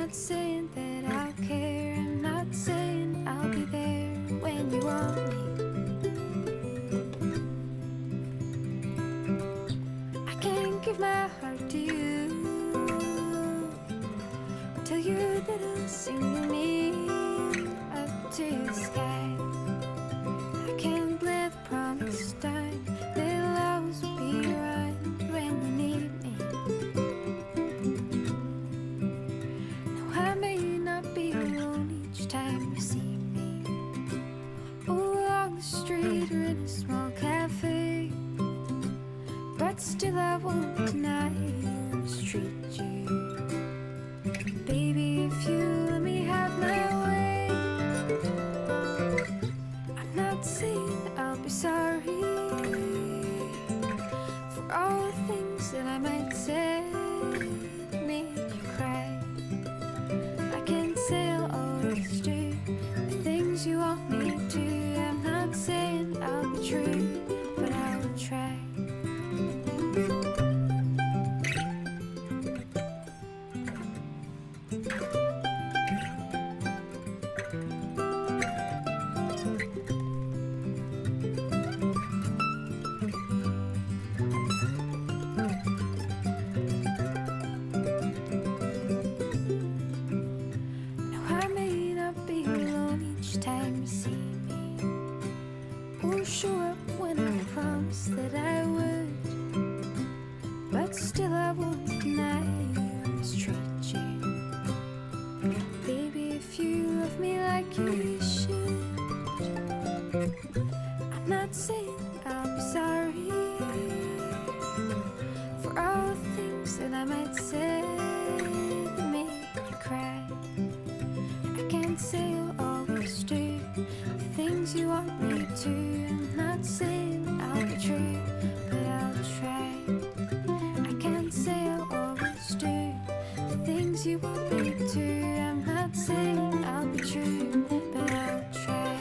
not saying that I'll care. I'm not saying I'll be there when you want me. I can't give my heart to you till your little single me up to the sky. I can't let the promise down. They'll always be around when you need me. No, I may not be alone each time you see me, or along the street or in a small cafe, but still I won't deny you, mistreat you. Baby, if you let me have my way, I'm not saying I'll be sorry for all the things that I might say that made you cry. I can't say I'll always do the things you want me to. I'm not saying I'll be true, but I will try. Time you see me, or show up when I promised that I would, but still I won't deny you, mistreat you. Baby, if you love me like you should, I'm not saying I'll be sorry for all the things that I might say that make you cry. I can't say I'll always do the things you want me to. I'm not saying I'll be true, but I'll try. I can't say I'll always do the things you want me to. I'm not saying I'll be true, but I'll try.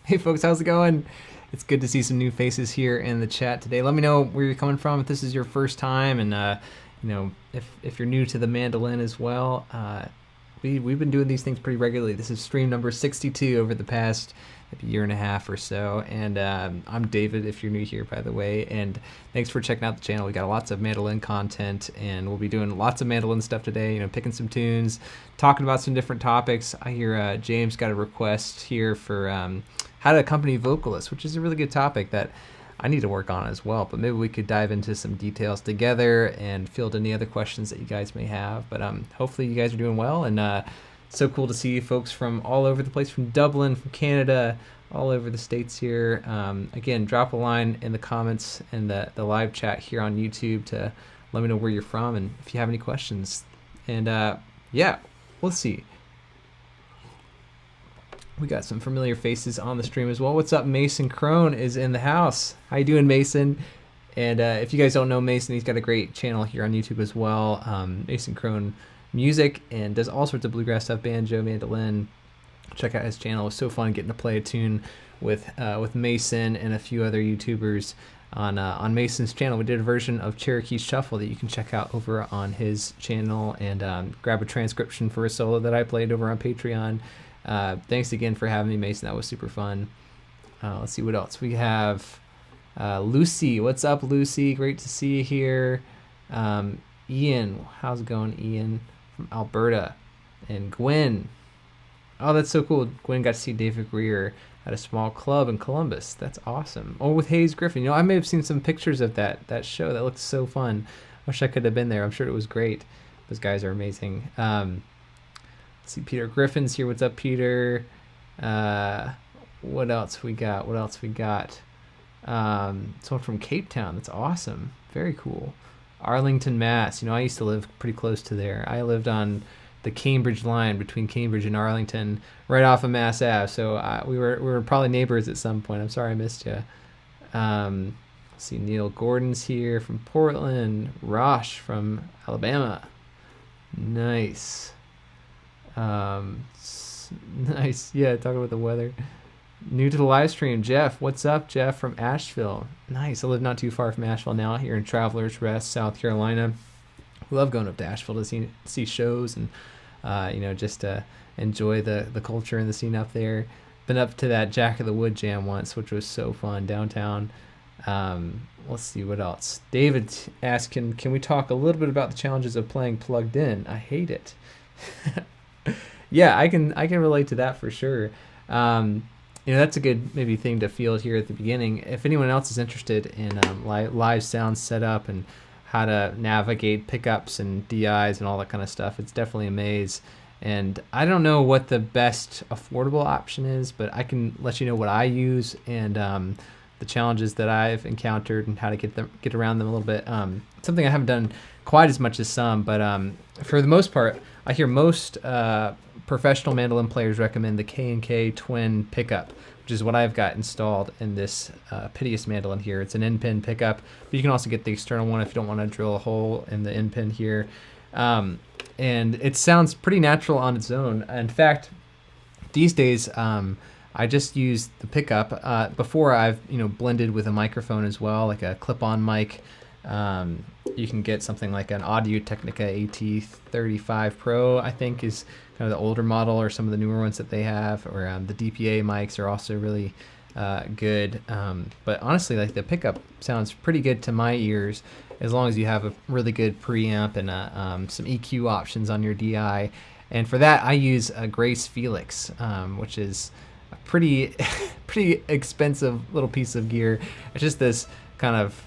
Hey folks, how's it going? It's good to see some new faces here in the chat today. Let me know where you're coming from if this is your first time, and if you're new to the mandolin as well. We've been doing these things pretty regularly. This is stream number 62 over the past maybe year and a half or so, and I'm David if you're new here, by the way, and thanks for checking out the channel. We got lots of mandolin content, and we'll be doing lots of mandolin stuff today, picking some tunes, talking about some different topics. I hear James got a request here for how to accompany vocalists, which is a really good topic that I need to work on as well, but maybe we could dive into some details together and field any other questions that you guys may have. But hopefully you guys are doing well, and so cool to see folks from all over the place, from Dublin, from Canada, all over the States here. Again, drop a line in the comments in the live chat here on YouTube to let me know where you're from and if you have any questions. And yeah, let's see. We got some familiar faces on the stream as well. What's up? Mason Crone is in the house. How you doing, Mason? And if you guys don't know Mason, he's got a great channel here on YouTube as well. Mason Crone Music, and does all sorts of bluegrass stuff, banjo, mandolin. Check out his channel. It was so fun getting to play a tune with Mason and a few other YouTubers on Mason's channel. We did a version of Cherokee Shuffle that you can check out over on his channel, and grab a transcription for a solo that I played over on Patreon. Thanks again for having me, Mason. That was super fun. Let's see what else we have. Lucy, what's up, Lucy? Great to see you here. Ian, how's it going, Ian from Alberta? And Gwen. Oh, that's so cool. Gwen got to see David Greer at a small club in Columbus. That's awesome. Oh, with Hayes Griffin. I may have seen some pictures of that show. That looked so fun. Wish I could have been there. I'm sure it was great. Those guys are amazing. Let's see, Peter Griffin's here. What's up, Peter? What else we got? Someone from Cape Town. That's awesome. Very cool. Arlington, Mass. I used to live pretty close to there. I lived on the Cambridge line between Cambridge and Arlington, right off of Mass Ave. So we were probably neighbors at some point. I'm sorry I missed you. Let's see, Neil Gordon's here from Portland. Rosh from Alabama. Nice. Nice. Yeah, talking about the weather. New to the live stream, Jeff. What's up, Jeff from Asheville? Nice. I live not too far from Asheville now, here in Travelers Rest, South Carolina. We love going up to Asheville to see shows and just to enjoy the culture and the scene up there. Been up to that Jack of the Wood jam once, which was so fun downtown. Let's see what else. David asked, can we talk a little bit about the challenges of playing plugged in? I hate it. Yeah, I can relate to that for sure. That's a good maybe thing to field here at the beginning. If anyone else is interested in live sound setup and how to navigate pickups and DIs and all that kind of stuff, it's definitely a maze. And I don't know what the best affordable option is, but I can let you know what I use and the challenges that I've encountered and how to get around them a little bit. Something I haven't done quite as much as some, but for the most part, I hear most professional mandolin players recommend the K&K twin pickup, which is what I've got installed in this Piteous mandolin here. It's an end pin pickup, but you can also get the external one if you don't want to drill a hole in the end pin here. And it sounds pretty natural on its own. In fact, these days, I just use the pickup. Before I've blended with a microphone as well, like a clip-on mic. You can get something like an Audio-Technica AT35 Pro, I think is kind of the older model, or some of the newer ones that they have, or the DPA mics are also really good. But honestly, like the pickup sounds pretty good to my ears, as long as you have a really good preamp and some EQ options on your DI. And for that, I use a Grace Felix, which is a pretty expensive little piece of gear. It's just this kind of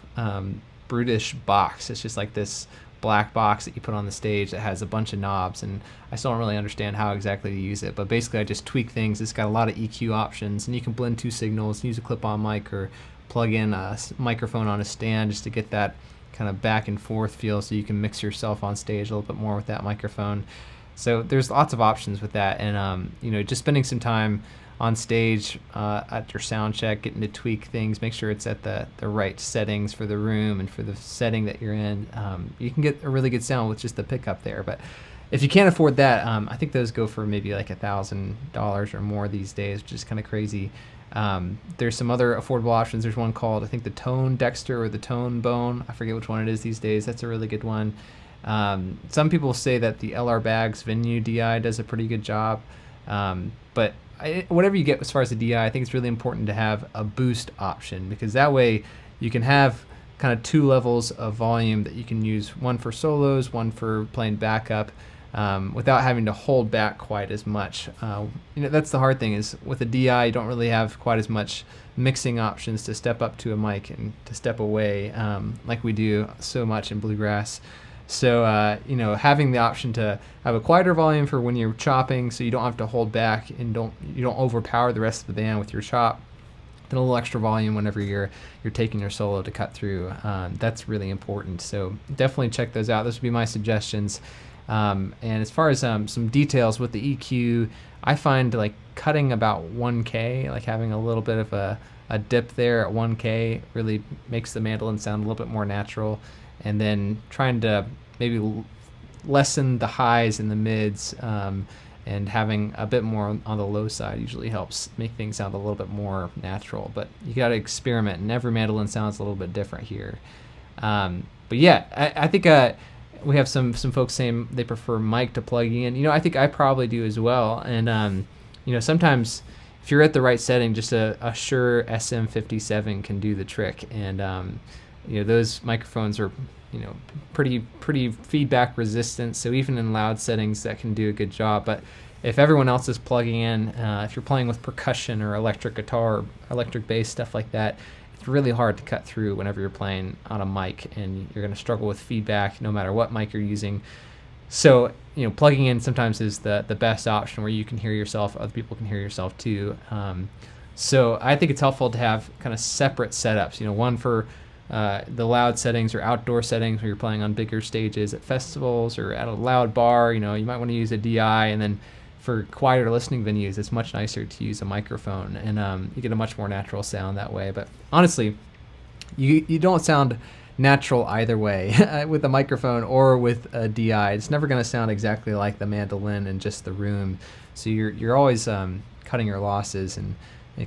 brutish box. It's just like this black box that you put on the stage that has a bunch of knobs, and I still don't really understand how exactly to use it, but basically I just tweak things. It's got a lot of EQ options, and you can blend two signals, use a clip-on mic, or plug in a microphone on a stand just to get that kind of back and forth feel, so you can mix yourself on stage a little bit more with that microphone. So there's lots of options with that, and just spending some time on stage at your sound check, getting to tweak things, make sure it's at the right settings for the room and for the setting that you're in. You can get a really good sound with just the pickup there. But if you can't afford that, I think those go for maybe like $1,000 or more these days, which is kind of crazy. There's some other affordable options. There's one called, I think, the Tone Dexter or the Tone Bone. I forget which one it is these days. That's a really good one. Some people say that the LR Baggs Venue DI does a pretty good job. But whatever you get as far as the DI, I think it's really important to have a boost option, because that way you can have kind of two levels of volume that you can use, one for solos, one for playing backup, without having to hold back quite as much. That's the hard thing, is with a DI you don't really have quite as much mixing options to step up to a mic and to step away, like we do so much in bluegrass. So having the option to have a quieter volume for when you're chopping, so you don't have to hold back and you don't overpower the rest of the band with your chop, then a little extra volume whenever you're taking your solo to cut through. That's really important. So definitely check those out. Those would be my suggestions. And as far as some details with the EQ, I find like cutting about 1K, like having a little bit of a dip there at 1K really makes the mandolin sound a little bit more natural. And then trying to maybe lessen the highs and the mids, and having a bit more on the low side usually helps make things sound a little bit more natural. But you got to experiment, and every mandolin sounds a little bit different here. But yeah, I think we have some folks saying they prefer mic to plug in. I think I probably do as well. And sometimes if you're at the right setting, just a Shure SM57 can do the trick. And those microphones are pretty feedback resistant, so even in loud settings that can do a good job. But if everyone else is plugging in, if you're playing with percussion or electric guitar or electric bass, stuff like that, it's really hard to cut through whenever you're playing on a mic, and you're going to struggle with feedback no matter what mic you're using. So plugging in sometimes is the best option, where you can hear yourself, other people can hear yourself too. So I think it's helpful to have kind of separate setups, one for the loud settings or outdoor settings where you're playing on bigger stages at festivals or at a loud bar. You might want to use a DI, and then for quieter listening venues, it's much nicer to use a microphone, and you get a much more natural sound that way. But honestly, you don't sound natural either way with a microphone or with a DI. It's never going to sound exactly like the mandolin in just the room. So you're always cutting your losses and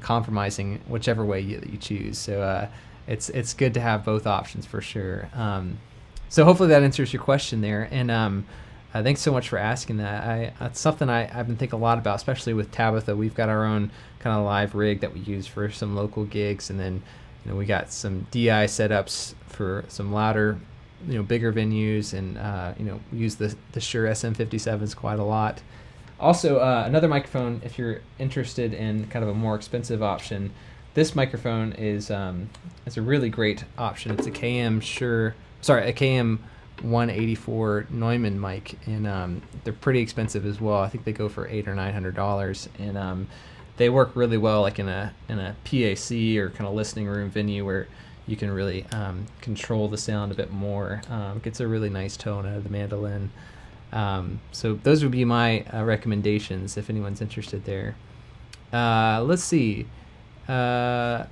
compromising whichever way you choose. So it's good to have both options for sure. So hopefully that answers your question there. And thanks so much for asking that. That's something I've been thinking a lot about, especially with Tabitha. We've got our own kind of live rig that we use for some local gigs, and then we got some DI setups for some louder, bigger venues, and we use the Shure SM57s quite a lot. Also, another microphone, if you're interested in kind of a more expensive option, this microphone is a really great option. It's a KM 184 Neumann mic, and they're pretty expensive as well. I think they go for $800 or $900, and they work really well like in a PAC or kind of listening room venue where you can really control the sound a bit more. Gets a really nice tone out of the mandolin. So those would be my recommendations if anyone's interested there. Let's see. So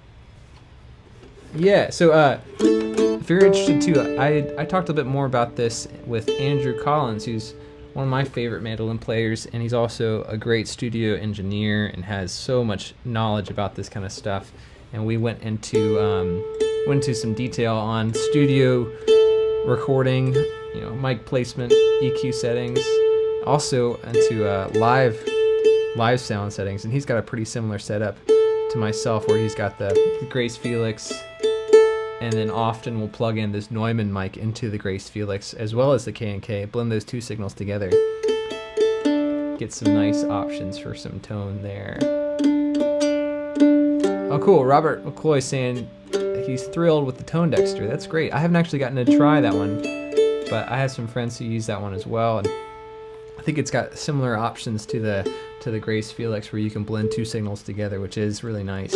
if you're interested too, I talked a bit more about this with Andrew Collins, who's one of my favorite mandolin players, and he's also a great studio engineer and has so much knowledge about this kind of stuff. And we went into some detail on studio recording, mic placement, EQ settings, also into live sound settings. And he's got a pretty similar setup to myself, where he's got the Grace Felix, and then often we'll plug in this Neumann mic into the Grace Felix as well as the K&K, blend those two signals together, get some nice options for some tone there. Oh cool, Robert McCloy saying he's thrilled with the Tone Dexter. That's great. I haven't actually gotten to try that one, but I have some friends who use that one as well, and I think it's got similar options to the Grace Felix, where you can blend two signals together, which is really nice.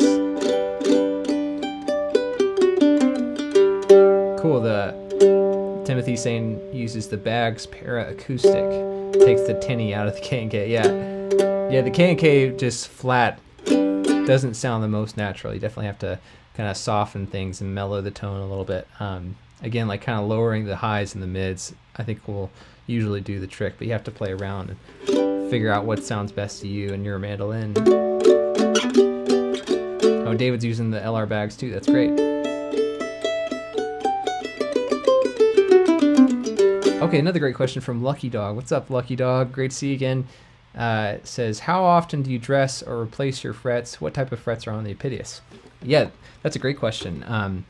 Cool. The Timothy saying uses the Baggs Para Acoustic, takes the tinny out of the K&K. Yeah, the K&K just flat doesn't sound the most natural. You definitely have to kind of soften things and mellow the tone a little bit. Again, like kind of lowering the highs and the mids, I think will usually do the trick, but you have to play around and figure out what sounds best to you and your mandolin. Oh, David's using the LR bags too. That's great. Okay, another great question from Lucky Dog. What's up, Lucky Dog? Great to see you again. It says, how often do you dress or replace your frets? What type of frets are on the Apitius? Yeah, that's a great question.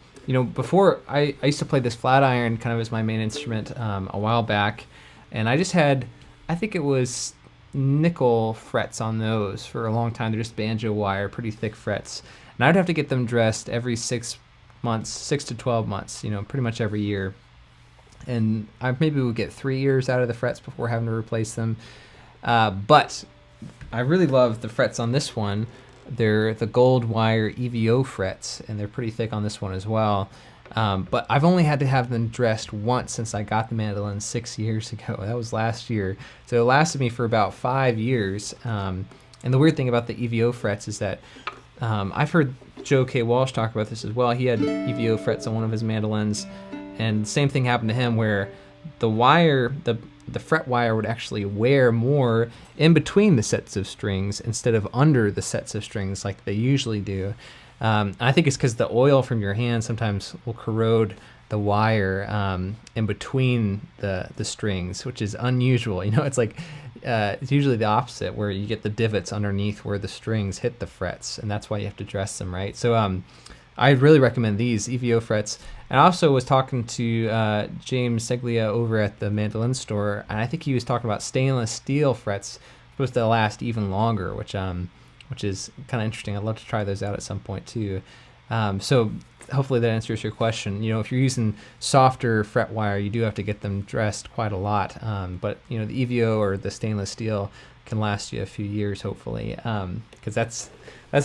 Before I used to play this flat iron kind of as my main instrument a while back, and I just had, I think it was nickel frets on those for a long time. They're just banjo wire, pretty thick frets. And I'd have to get them dressed every 6 months, 6 to 12 months, pretty much every year. And I maybe would get 3 years out of the frets before having to replace them. But I really love the frets on this one. They're the gold wire EVO frets, and they're pretty thick on this one as well. But I've only had to have them dressed once since I got the mandolin 6 years ago. That was last year. So it lasted me for about 5 years. And the weird thing about the EVO frets is that I've heard Joe K. Walsh talk about this as well. He had EVO frets on one of his mandolins, and the same thing happened to him where the wire, the fret wire would actually wear more in between the sets of strings instead of under the sets of strings like they usually do. I think it's because the oil from your hand sometimes will corrode the wire in between the strings, which is unusual. It's like it's usually the opposite, where you get the divots underneath where the strings hit the frets, and that's why you have to dress them right. So I really recommend these EVO frets. And I also was talking to James Seglia over at the mandolin store, and I think he was talking about stainless steel frets supposed to last even longer, which is kind of interesting. I'd love to try those out at some point too. So hopefully that answers your question. If you're using softer fret wire, you do have to get them dressed quite a lot. But the EVO or the stainless steel can last you a few years, hopefully, because that's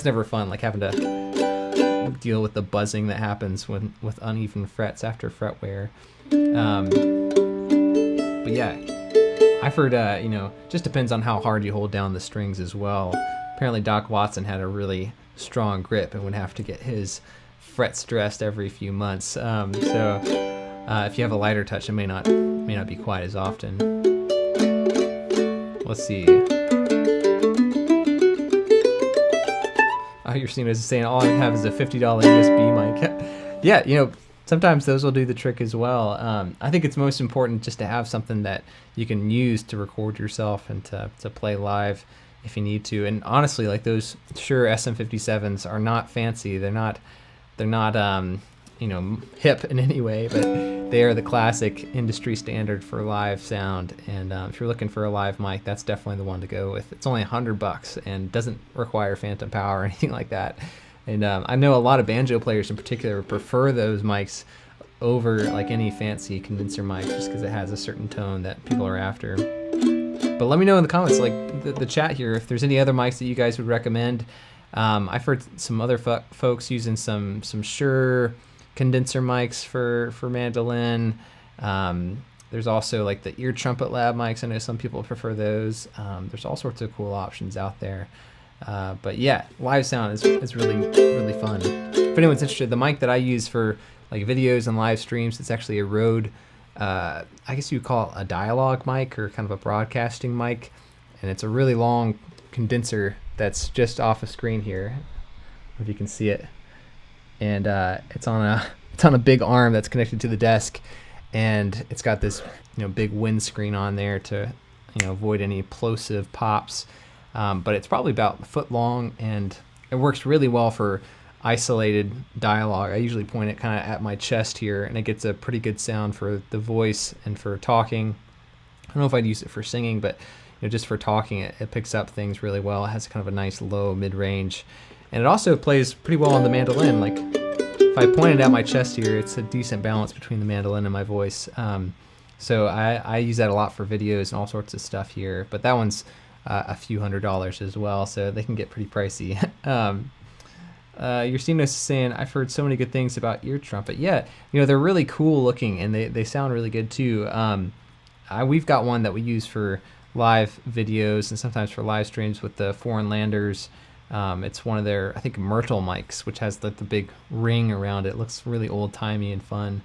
never fun, like having to deal with the buzzing that happens with uneven frets after fret wear. But yeah, I've heard just depends on how hard you hold down the strings as well. Apparently Doc Watson had a really strong grip and would have to get his frets dressed every few months. So if you have a lighter touch, it may not be quite as often. Let's see. You're seeing as saying all I have is a $50 USB mic. Yeah, sometimes those will do the trick as well. I think it's most important just to have something that you can use to record yourself and to play live if you need to. And honestly, like those Shure SM57s are not fancy. They're not hip in any way, but they are the classic industry standard for live sound. And if you're looking for a live mic, that's definitely the one to go with. It's only $100 and doesn't require phantom power or anything like that. And I know a lot of banjo players in particular prefer those mics over like any fancy condenser mic just because it has a certain tone that people are after. But let me know in the comments, like the chat here, if there's any other mics that you guys would recommend. I've heard some other folks using some Shure condenser mics for mandolin. There's also like the ear trumpet lab mics. I know some people prefer those. There's all sorts of cool options out there. But yeah, live sound is really, really fun. If anyone's interested, the mic that I use for like videos and live streams, it's actually a Rode, I guess you would call it a dialogue mic or kind of a broadcasting mic. And it's a really long condenser that's just off a screen here, if you can see it. And it's on a big arm that's connected to the desk, and it's got this big windscreen on there to avoid any plosive pops. But it's probably about a foot long, and it works really well for isolated dialogue. I usually point it kind of at my chest here, and it gets a pretty good sound for the voice and for talking. I don't know if I'd use it for singing, but just for talking, it picks up things really well. It has kind of a nice low mid-range, and it also plays pretty well on the mandolin. Like if I point it at my chest here, it's a decent balance between the mandolin and my voice. So I use that a lot for videos and all sorts of stuff here, but that one's a few $100s as well, so they can get pretty pricey. Your is saying, I've heard so many good things about ear trumpet. Yeah, they're really cool looking, and they sound really good too. We've got one that we use for live videos and sometimes for live streams with the Foreign Landers. It's one of their, I think, Myrtle mics, which has the big ring around it. It looks really old-timey and fun.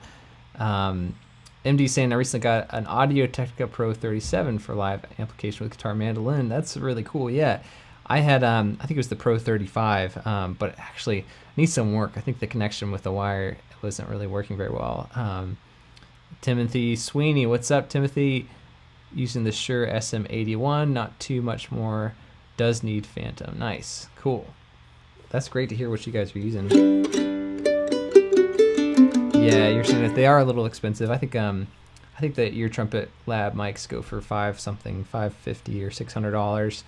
MD saying, I recently got an Audio Technica Pro 37 for live amplification with guitar mandolin. That's really cool. Yeah, I had I think it was the Pro 35, but it actually needs some work. I think the connection with the wire wasn't really working very well. Timothy Sweeney, what's up, Timothy? Using the Shure SM81, not too much more. Does need phantom. Nice, cool. That's great to hear what you guys are using. Yeah, you're saying that they are a little expensive. I think the Ear Trumpet Lab mics go for $550 or $600.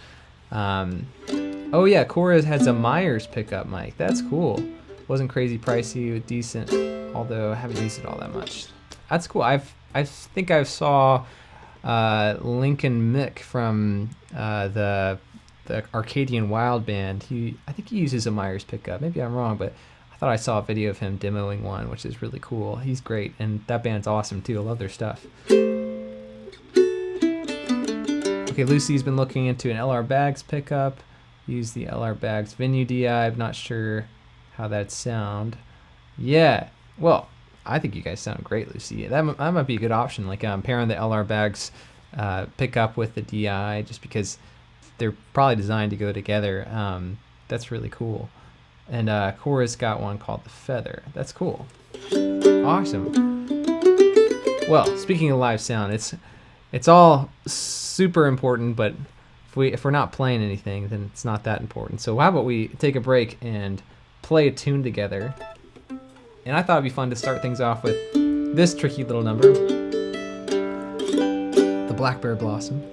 Oh yeah, Cora has a Myers pickup mic. That's cool. Wasn't crazy pricey, decent, although I haven't used it all that much. That's cool. I think I saw Lincoln Mick from the Arcadian Wild Band. I think he uses a Myers pickup. Maybe I'm wrong, but I thought I saw a video of him demoing one, which is really cool. He's great, and that band's awesome too. I love their stuff. Okay, Lucy's been looking into an LR Bags pickup. Use the LR Bags Venue DI. I'm not sure how that sound. Yeah, well, I think you guys sound great, Lucy. That might be a good option, like pairing the LR Bags pickup with the DI, just because they're probably designed to go together. That's really cool. And Cora's got one called the Feather. That's cool. Awesome. Well, speaking of live sound, it's all super important, but if we're not playing anything, then it's not that important. So how about we take a break and play a tune together? And I thought it'd be fun to start things off with this tricky little number, the Blackberry Blossom.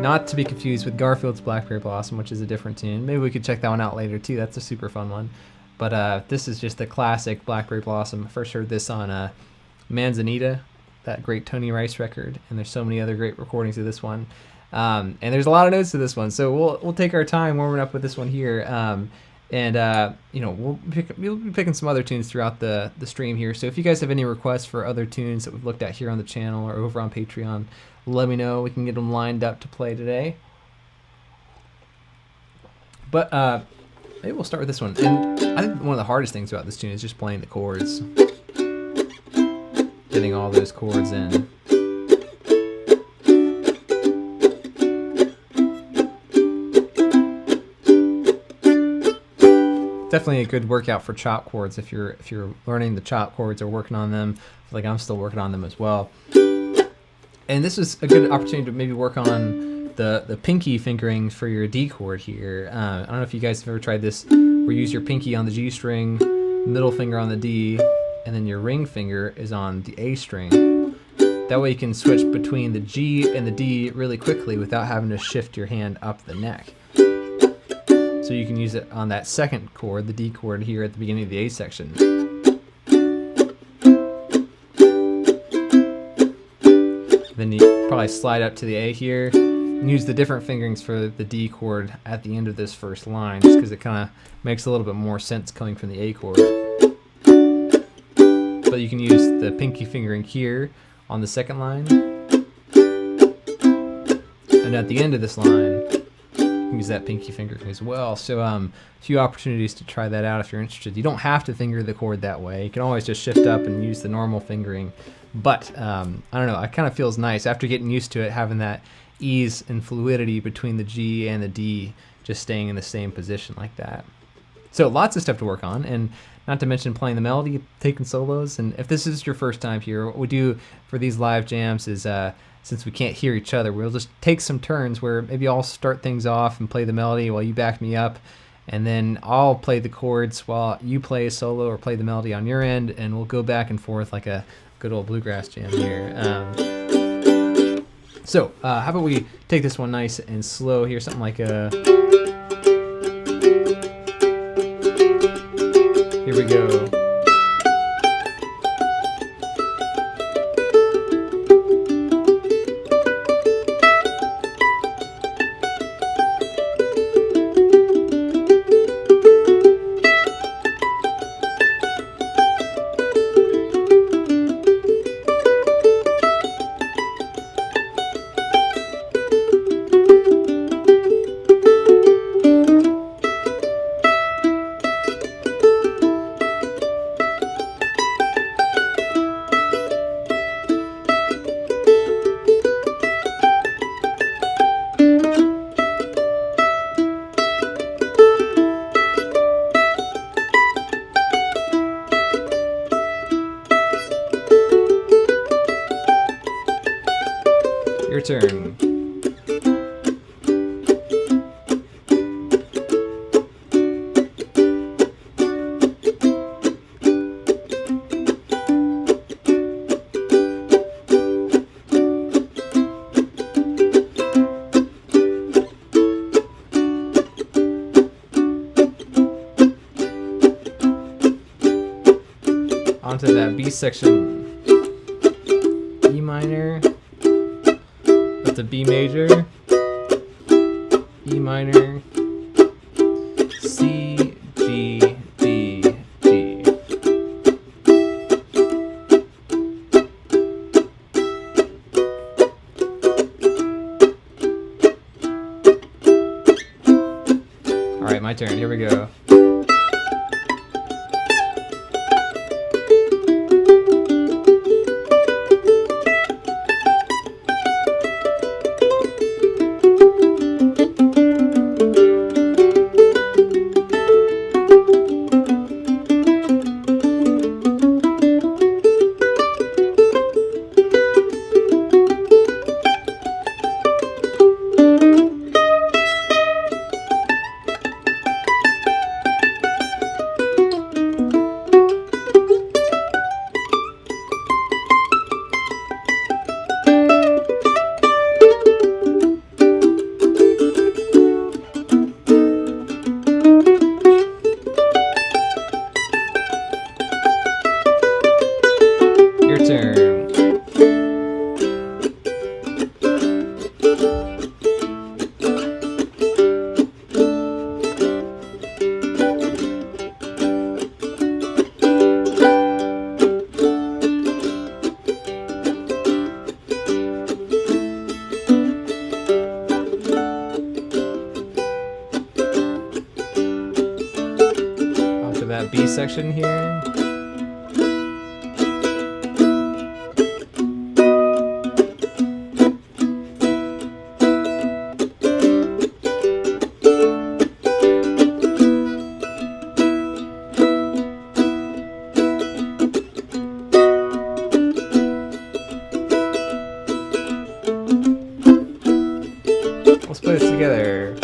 Not to be confused with Garfield's Blackberry Blossom, which is a different tune. Maybe we could check that one out later too. That's a super fun one. But this is just the classic Blackberry Blossom. I first heard this on Manzanita, that great Tony Rice record, and there's so many other great recordings of this one. And there's a lot of notes to this one, so we'll take our time warming up with this one here. We'll be picking some other tunes throughout the stream here. So if you guys have any requests for other tunes that we've looked at here on the channel or over on Patreon, let me know. We can get them lined up to play today. But maybe we'll start with this one. And I think one of the hardest things about this tune is just playing the chords. Getting all those chords in. Definitely a good workout for chop chords if you're learning the chop chords or working on them. I feel like I'm still working on them as well. And this is a good opportunity to maybe work on the pinky fingering for your D chord here. I don't know if you guys have ever tried this, where you use your pinky on the G string, middle finger on the D, and then your ring finger is on the A string. That way you can switch between the G and the D really quickly without having to shift your hand up the neck. So you can use it on that second chord, the D chord here at the beginning of the A section. Then you probably slide up to the A here and use the different fingerings for the D chord at the end of this first line, just because it kind of makes a little bit more sense coming from the A chord. But you can use the pinky fingering here on the second line. And at the end of this line, use that pinky fingering as well. So a few opportunities to try that out if you're interested. You don't have to finger the chord that way. You can always just shift up and use the normal fingering. But I don't know, it kind of feels nice after getting used to it, having that ease and fluidity between the G and the D just staying in the same position like that. So lots of stuff to work on, and not to mention playing the melody, taking solos. And if this is your first time here, what we do for these live jams is since we can't hear each other, we'll just take some turns where maybe I'll start things off and play the melody while you back me up, and then I'll play the chords while you play a solo or play the melody on your end, and we'll go back and forth like a good old bluegrass jam here. So how about we take this one nice and slow here, something like a... Here we go. Your turn. Onto that B section. E minor. That's a B major. E minor. C, G, D, G. All right, my turn. Here we go. That B section here. Let's put it together.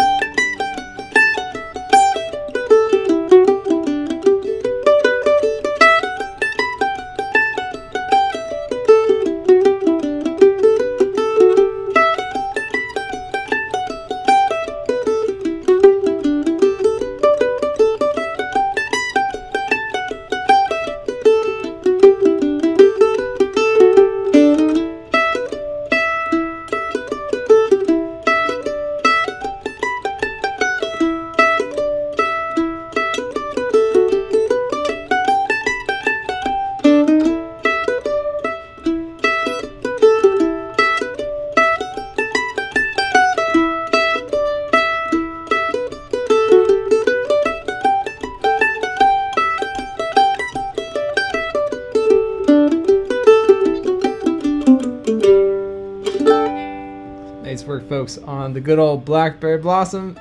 Nice work, folks, on the good old Blackberry Blossom.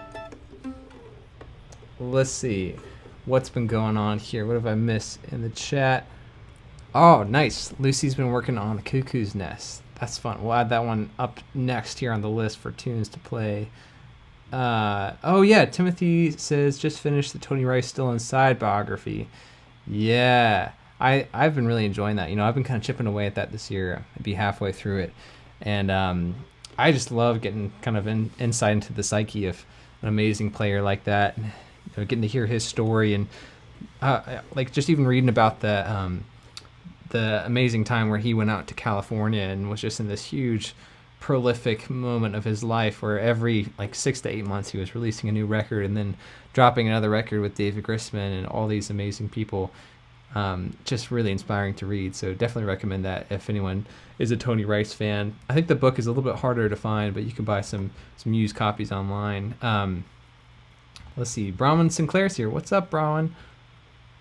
Let's see what's been going on here. What have I missed in the chat? Oh, nice. Lucy's been working on Cuckoo's Nest. That's fun. We'll add that one up next here on the list for tunes to play. Oh, yeah. Timothy says, just finished the Tony Rice Still Inside biography. Yeah. I've been really enjoying that. You know, I've been kind of chipping away at that this year. I'd be halfway through it. And I just love getting kind of insight into the psyche of an amazing player like that. And, you know, getting to hear his story and like just even reading about the amazing time where he went out to California and was just in this huge prolific moment of his life where every like 6 to 8 months he was releasing a new record and then dropping another record with David Grisman and all these amazing people. Just really inspiring to read, so definitely recommend that if anyone is a Tony Rice fan. I think the book is a little bit harder to find, but you can buy some used copies online. Let's see, Brahman Sinclair's here. What's up, Brahman?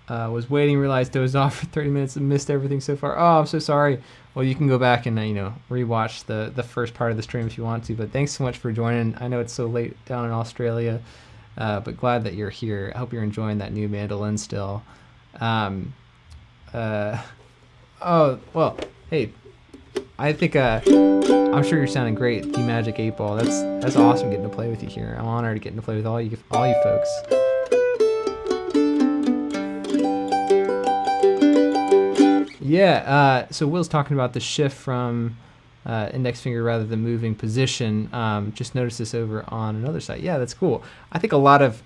Was waiting, realized dozed off for 30 minutes and missed everything so far. Oh, I'm so sorry. Well, you can go back and rewatch the first part of the stream if you want to, but thanks so much for joining. I know it's so late down in Australia, but glad that you're here. I hope you're enjoying that new mandolin still. Oh, well, hey, I think I'm sure you're sounding great, the Magic 8 Ball. That's awesome getting to play with you here. I'm honored getting to play with all you folks. Yeah, so Will's talking about the shift from index finger rather than moving position. Just noticed this over on another site. Yeah, that's cool. I think a lot of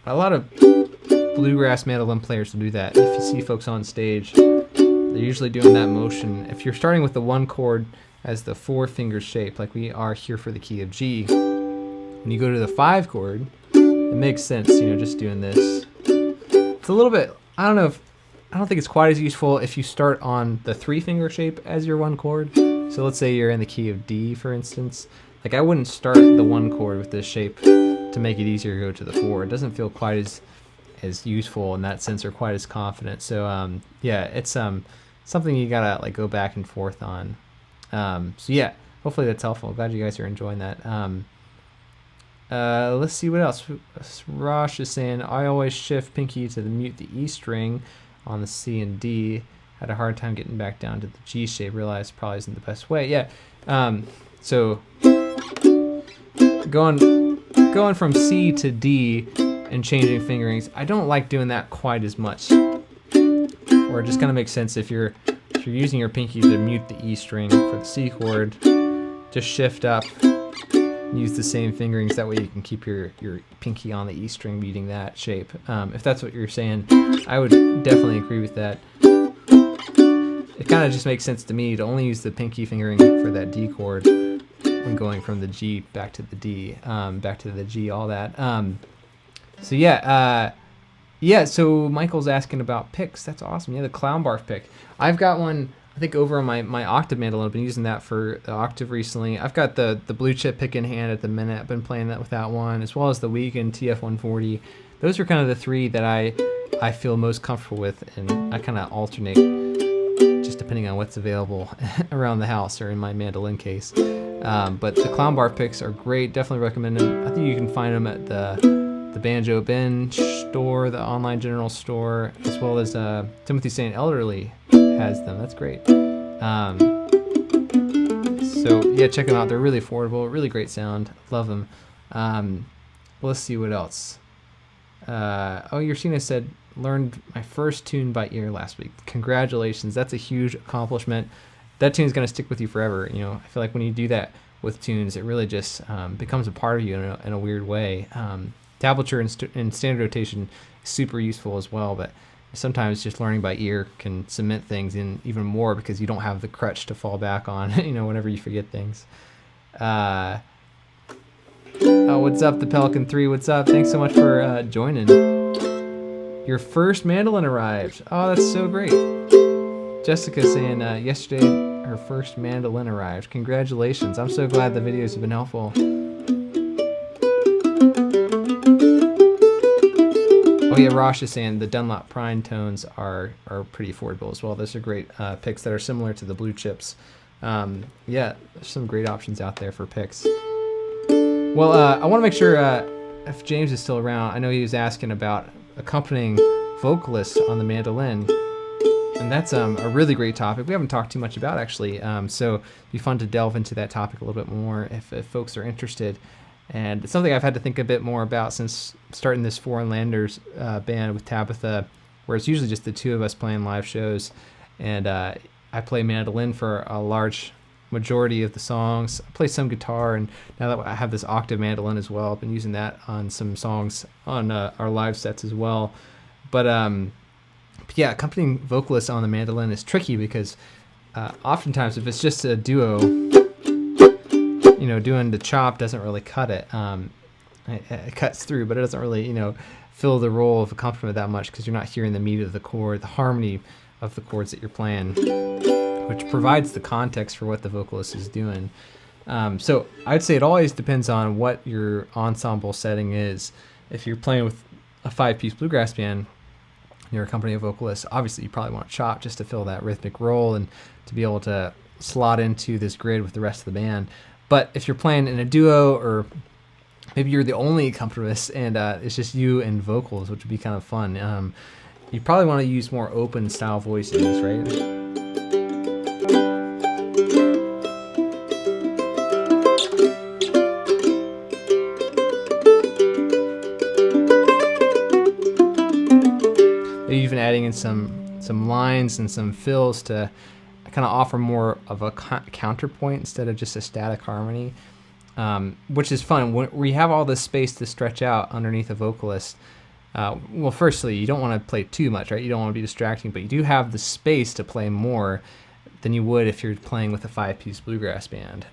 bluegrass mandolin players will do that. If you see folks on stage, they're usually doing that motion. If you're starting with the 1 chord as the 4-finger shape, like we are here for the key of G, when you go to the 5 chord, it makes sense, just doing this. It's a little bit, I don't think it's quite as useful if you start on the 3-finger shape as your 1 chord. So let's say you're in the key of D, for instance. Like, I wouldn't start the 1 chord with this shape to make it easier to go to the 4. It doesn't feel quite as useful in that sense, or quite as confident. So yeah, it's something you gotta like go back and forth on. So yeah, hopefully that's helpful. Glad you guys are enjoying that. Let's see what else. Rosh is saying, I always shift pinky to mute the E string on the C and D. Had a hard time getting back down to the G shape. Realized probably isn't the best way. Yeah. So going from C to D and changing fingerings, I don't like doing that quite as much. Or it just kind of makes sense if you're using your pinky to mute the E string for the C chord, just shift up, use the same fingerings. That way you can keep your pinky on the E string muting that shape. If that's what you're saying, I would definitely agree with that. It kind of just makes sense to me to only use the pinky fingering for that D chord when going from the G back to the D, back to the G, all that. So yeah, so Michael's asking about picks. That's awesome. Yeah, the clown barf pick. I've got one, I think, over on my octave mandolin. I've been using that for the octave recently. I've got the blue chip pick in hand at the minute. I've been playing that with that one, as well as the Wiegand TF-140. Those are kind of the 3 that I feel most comfortable with, and I kind of alternate just depending on what's available around the house or in my mandolin case. But the clown barf picks are great. Definitely recommend them. I think you can find them at the Banjo Ben store, the online general store, as well as Timothy St. Elderly has them. That's great. So yeah, check them out. They're really affordable, really great sound. Love them. Let's see what else. Yersina said, learned my first tune by ear last week. Congratulations. That's a huge accomplishment. That tune's going to stick with you forever. I feel like when you do that with tunes, it really just becomes a part of you in a weird way. Tablature and standard notation is super useful as well, but sometimes just learning by ear can cement things in even more because you don't have the crutch to fall back on, whenever you forget things. What's up, the Pelican 3? What's up? Thanks so much for joining. Your first mandolin arrived. Oh, that's so great. Jessica saying yesterday her first mandolin arrived. Congratulations. I'm so glad the videos have been helpful. Oh yeah, Rosh is saying the Dunlop Prime tones are pretty affordable as well. Those are great picks that are similar to the blue chips. Yeah, there's some great options out there for picks. Well, I want to make sure if James is still around. I know he was asking about accompanying vocalists on the mandolin, and that's a really great topic. We haven't talked too much about, actually, so it'd be fun to delve into that topic a little bit more if folks are interested. And it's something I've had to think a bit more about since starting this Foreign Landers band with Tabitha, where it's usually just the 2 of us playing live shows, and I play mandolin for a large majority of the songs. I play some guitar, and now that I have this octave mandolin as well, I've been using that on some songs on our live sets as well. But yeah, accompanying vocalists on the mandolin is tricky because oftentimes if it's just a duo, doing the chop doesn't really cut it. It cuts through, but it doesn't really, fill the role of accompaniment that much because you're not hearing the meat of the chord, the harmony of the chords that you're playing, which provides the context for what the vocalist is doing. So I'd say it always depends on what your ensemble setting is. If you're playing with a 5-piece bluegrass band, you're accompanying a vocalist, obviously you probably want to chop just to fill that rhythmic role and to be able to slot into this grid with the rest of the band. But if you're playing in a duo, or maybe you're the only accompanist and it's just you and vocals, which would be kind of fun, you probably want to use more open style voices, right? some lines and some fills to kind of offer more of a counterpoint instead of just a static harmony, which is fun. When we have all this space to stretch out underneath a vocalist, well, firstly, you don't want to play too much, right? You don't want to be distracting, but you do have the space to play more than you would if you're playing with a 5-piece bluegrass band.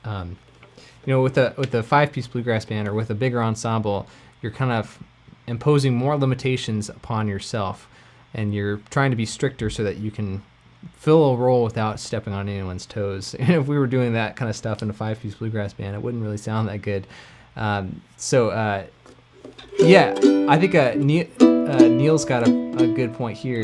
With a 5-piece bluegrass band or with a bigger ensemble, you're kind of imposing more limitations upon yourself, and you're trying to be stricter so that you can fill a role without stepping on anyone's toes. If we were doing that kind of stuff in a 5-piece bluegrass band, it wouldn't really sound that good. Yeah, I think Neil's got a good point here.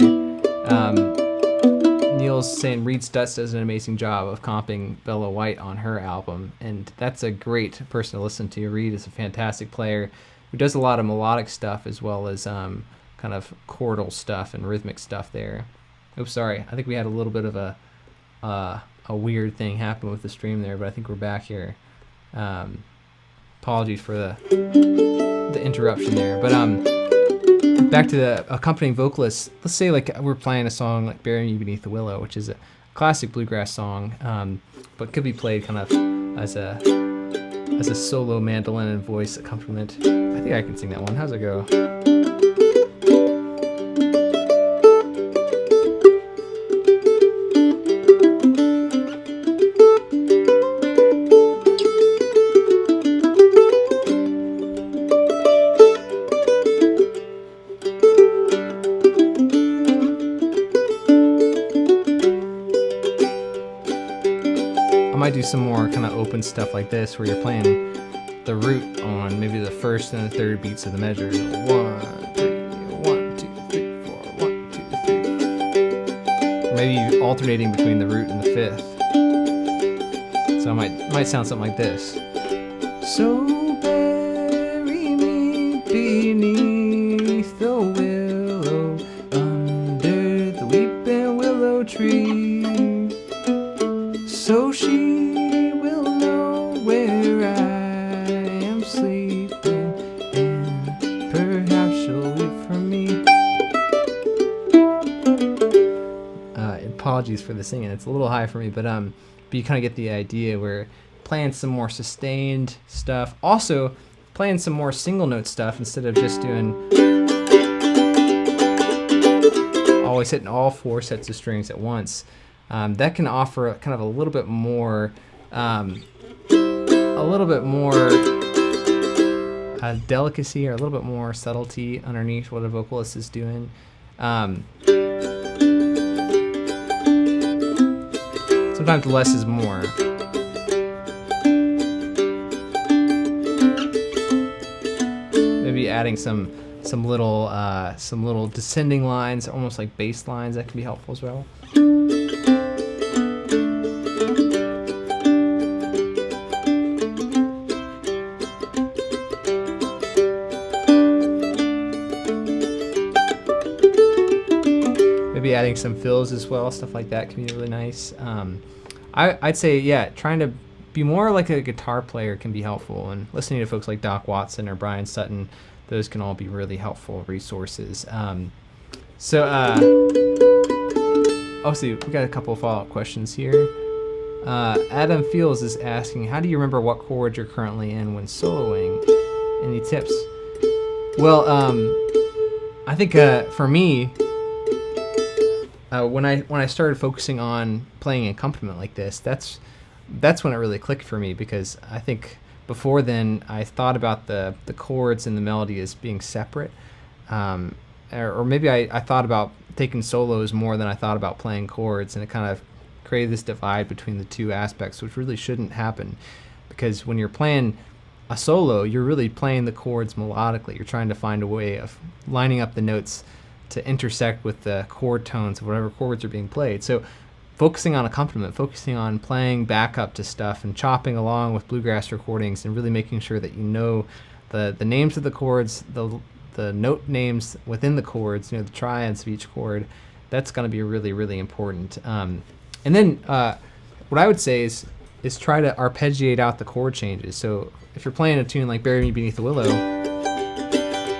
Neil's saying Reed Stutz does an amazing job of comping Bella White on her album, and that's a great person to listen to. Reed is a fantastic player who does a lot of melodic stuff as well as kind of chordal stuff and rhythmic stuff there. Oops, sorry. I think we had a little bit of a weird thing happen with the stream there, but I think we're back here. Apologies for the interruption there, but back to the accompanying vocalist. Let's say like we're playing a song like "Bury Me Beneath the Willow," which is a classic bluegrass song, but could be played kind of as a solo mandolin and voice accompaniment. I think I can sing that one. How's it go? Do some more kind of open stuff like this where you're playing the root on maybe the first and the third beats of the measure. 1, 3, 1, 2, 3, 4, 1, 2, 3. Or maybe alternating between the root and the fifth. So it might sound something like this. So bury me beneath the willow, under the weeping willow tree, so she apologies for the singing, it's a little high for me, but you kind of get the idea. We're playing some more sustained stuff, also playing some more single note stuff instead of just doing always hitting all 4 sets of strings at once. That can offer kind of a little bit more delicacy or a little bit more subtlety underneath what a vocalist is doing. Sometimes less is more. Maybe adding some little descending lines, almost like bass lines, that can be helpful as well. Maybe adding some fills as well, stuff like that can be really nice. I'd say, yeah, trying to be more like a guitar player can be helpful, and listening to folks like Doc Watson or Brian Sutton, those can all be really helpful resources. Obviously, we got a couple of follow-up questions here. Adam Fields is asking, how do you remember what chords you're currently in when soloing? Any tips? Well, I think for me, when I started focusing on playing accompaniment like this, that's when it really clicked for me, because I think before then I thought about the chords and the melody as being separate, or maybe I thought about taking solos more than I thought about playing chords, and it kind of created this divide between the two aspects, which really shouldn't happen, because when you're playing a solo, you're really playing the chords melodically. You're trying to find a way of lining up the notes to intersect with the chord tones of whatever chords are being played. So focusing on accompaniment, focusing on playing backup to stuff and chopping along with bluegrass recordings, and really making sure that you know the names of the chords, the note names within the chords, the triads of each chord, that's going to be really, really important. And then what I would say is try to arpeggiate out the chord changes. So if you're playing a tune like Bury Me Beneath the Willow,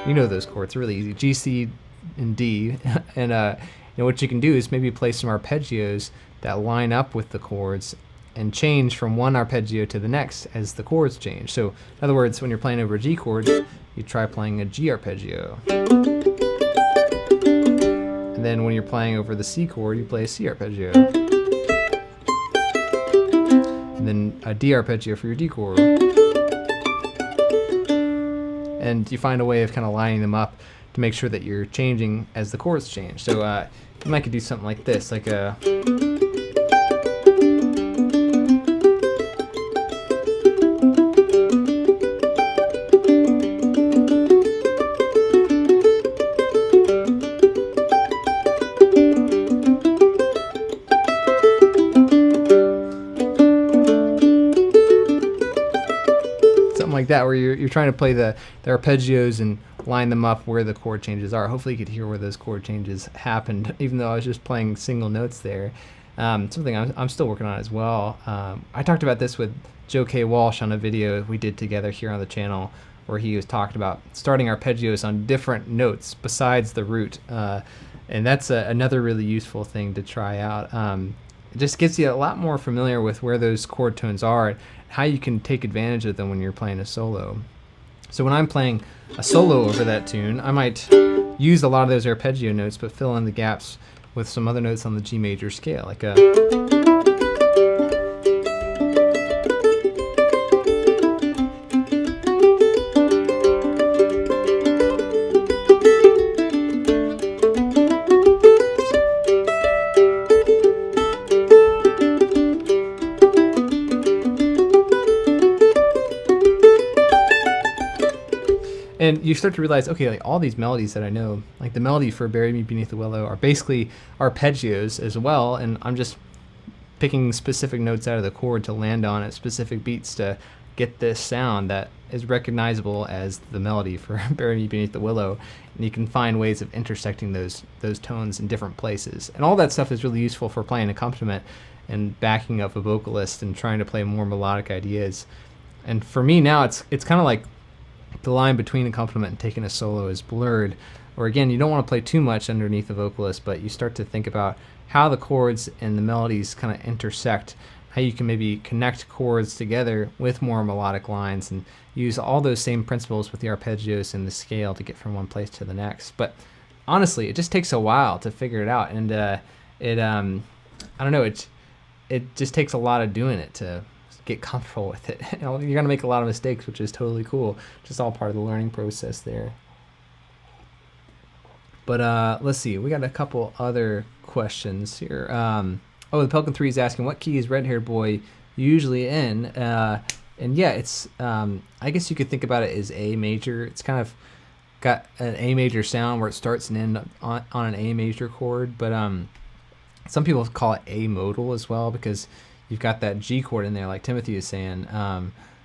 you know those chords, really easy, G, C, and D, and what you can do is maybe play some arpeggios that line up with the chords and change from one arpeggio to the next as the chords change. So in other words, when you're playing over a G chord, you try playing a G arpeggio. And then when you're playing over the C chord, you play a C arpeggio. And then a D arpeggio for your D chord. And you find a way of kind of lining them up to make sure that you're changing as the chords change. So you might could do something like this, like a... like that, where you're trying to play the arpeggios and line them up where the chord changes are. Hopefully you could hear where those chord changes happened, even though I was just playing single notes there. Something I'm still working on as well. I talked about this with Joe K. Walsh on a video we did together here on the channel, where he was talking about starting arpeggios on different notes besides the root. And that's another really useful thing to try out. It just gets you a lot more familiar with where those chord tones are and how you can take advantage of them when you're playing a solo. So when I'm playing a solo over that tune, I might use a lot of those arpeggio notes but fill in the gaps with some other notes on the G major scale, like a... And you start to realize, okay, like all these melodies that I know, like the melody for Bury Me Beneath the Willow, are basically arpeggios as well, and I'm just picking specific notes out of the chord to land on at specific beats to get this sound that is recognizable as the melody for Bury Me Beneath the Willow. And you can find ways of intersecting those tones in different places. And all that stuff is really useful for playing accompaniment and backing up a vocalist and trying to play more melodic ideas. And for me now, it's kind of like the line between accompaniment and taking a solo is blurred, or again, you don't want to play too much underneath the vocalist, but you start to think about how the chords and the melodies kind of intersect, how you can maybe connect chords together with more melodic lines and use all those same principles with the arpeggios and the scale to get from one place to the next. But honestly, it just takes a while to figure it out, and I don't know, it just takes a lot of doing it to get comfortable with it. You're gonna make a lot of mistakes, which is totally cool. Just all part of the learning process there. But let's see, we got a couple other questions here. The Pelican 3 is asking, what key is Red Haired Boy usually in? And yeah, it's I guess you could think about it as A major. It's kind of got an A major sound where it starts and ends on an A major chord, but some people call it A modal as well, because you've got that G chord in there, like Timothy is saying.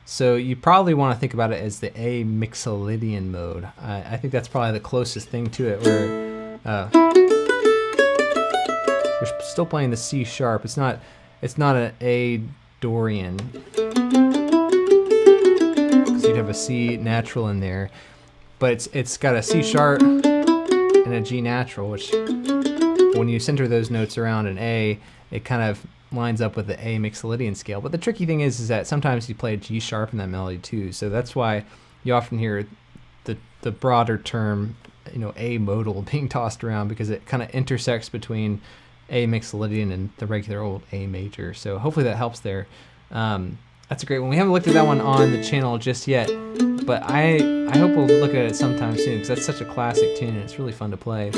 So you probably want to think about it as the A Mixolydian mode. I think that's probably the closest thing to it, where you're still playing the C sharp. It's not an A Dorian, because you'd have a C natural in there, but it's got a C sharp and a G natural, which when you center those notes around an A, it kind of lines up with the A Mixolydian scale. But the tricky thing is that sometimes you play a G sharp in that melody too. So that's why you often hear the broader term, A modal being tossed around, because it kind of intersects between A Mixolydian and the regular old A major. So hopefully that helps there. That's a great one. We haven't looked at that one on the channel just yet, but I hope we'll look at it sometime soon, because that's such a classic tune and it's really fun to play.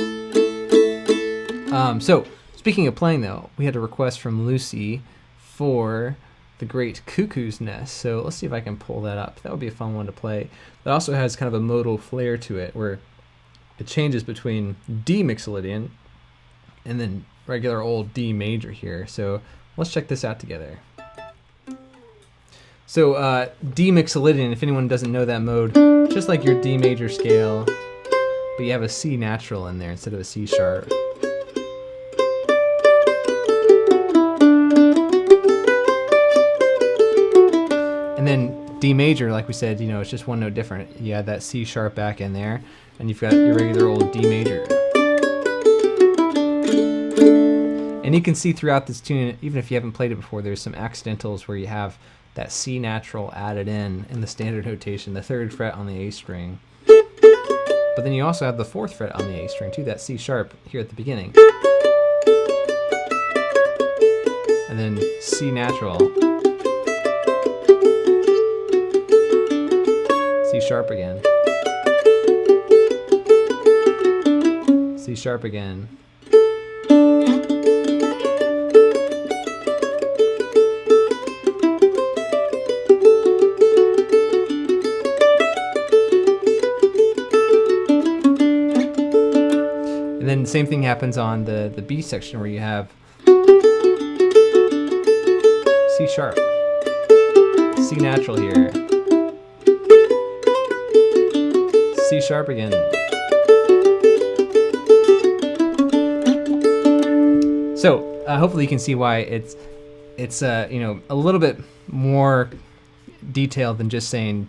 So speaking of playing, though, we had a request from Lucy for the Great Cuckoo's Nest. So let's see if I can pull that up. That would be a fun one to play. It also has kind of a modal flair to it, where it changes between D Mixolydian and then regular old D major here. So let's check this out together. So D Mixolydian, if anyone doesn't know that mode, just like your D major scale, but you have a C natural in there instead of a C sharp. And then D major, like we said, it's just one note different. You add that C sharp back in there, and you've got your regular old D major. And you can see throughout this tune, even if you haven't played it before, there's some accidentals where you have that C natural added in the standard notation, the 3rd fret on the A string. But then you also have the 4th fret on the A string too, that C sharp here at the beginning. And then C natural, C sharp again, C sharp again. And then the same thing happens on the B section where you have C sharp, C natural here, C sharp again. So hopefully you can see why it's you know, a little bit more detailed than just saying,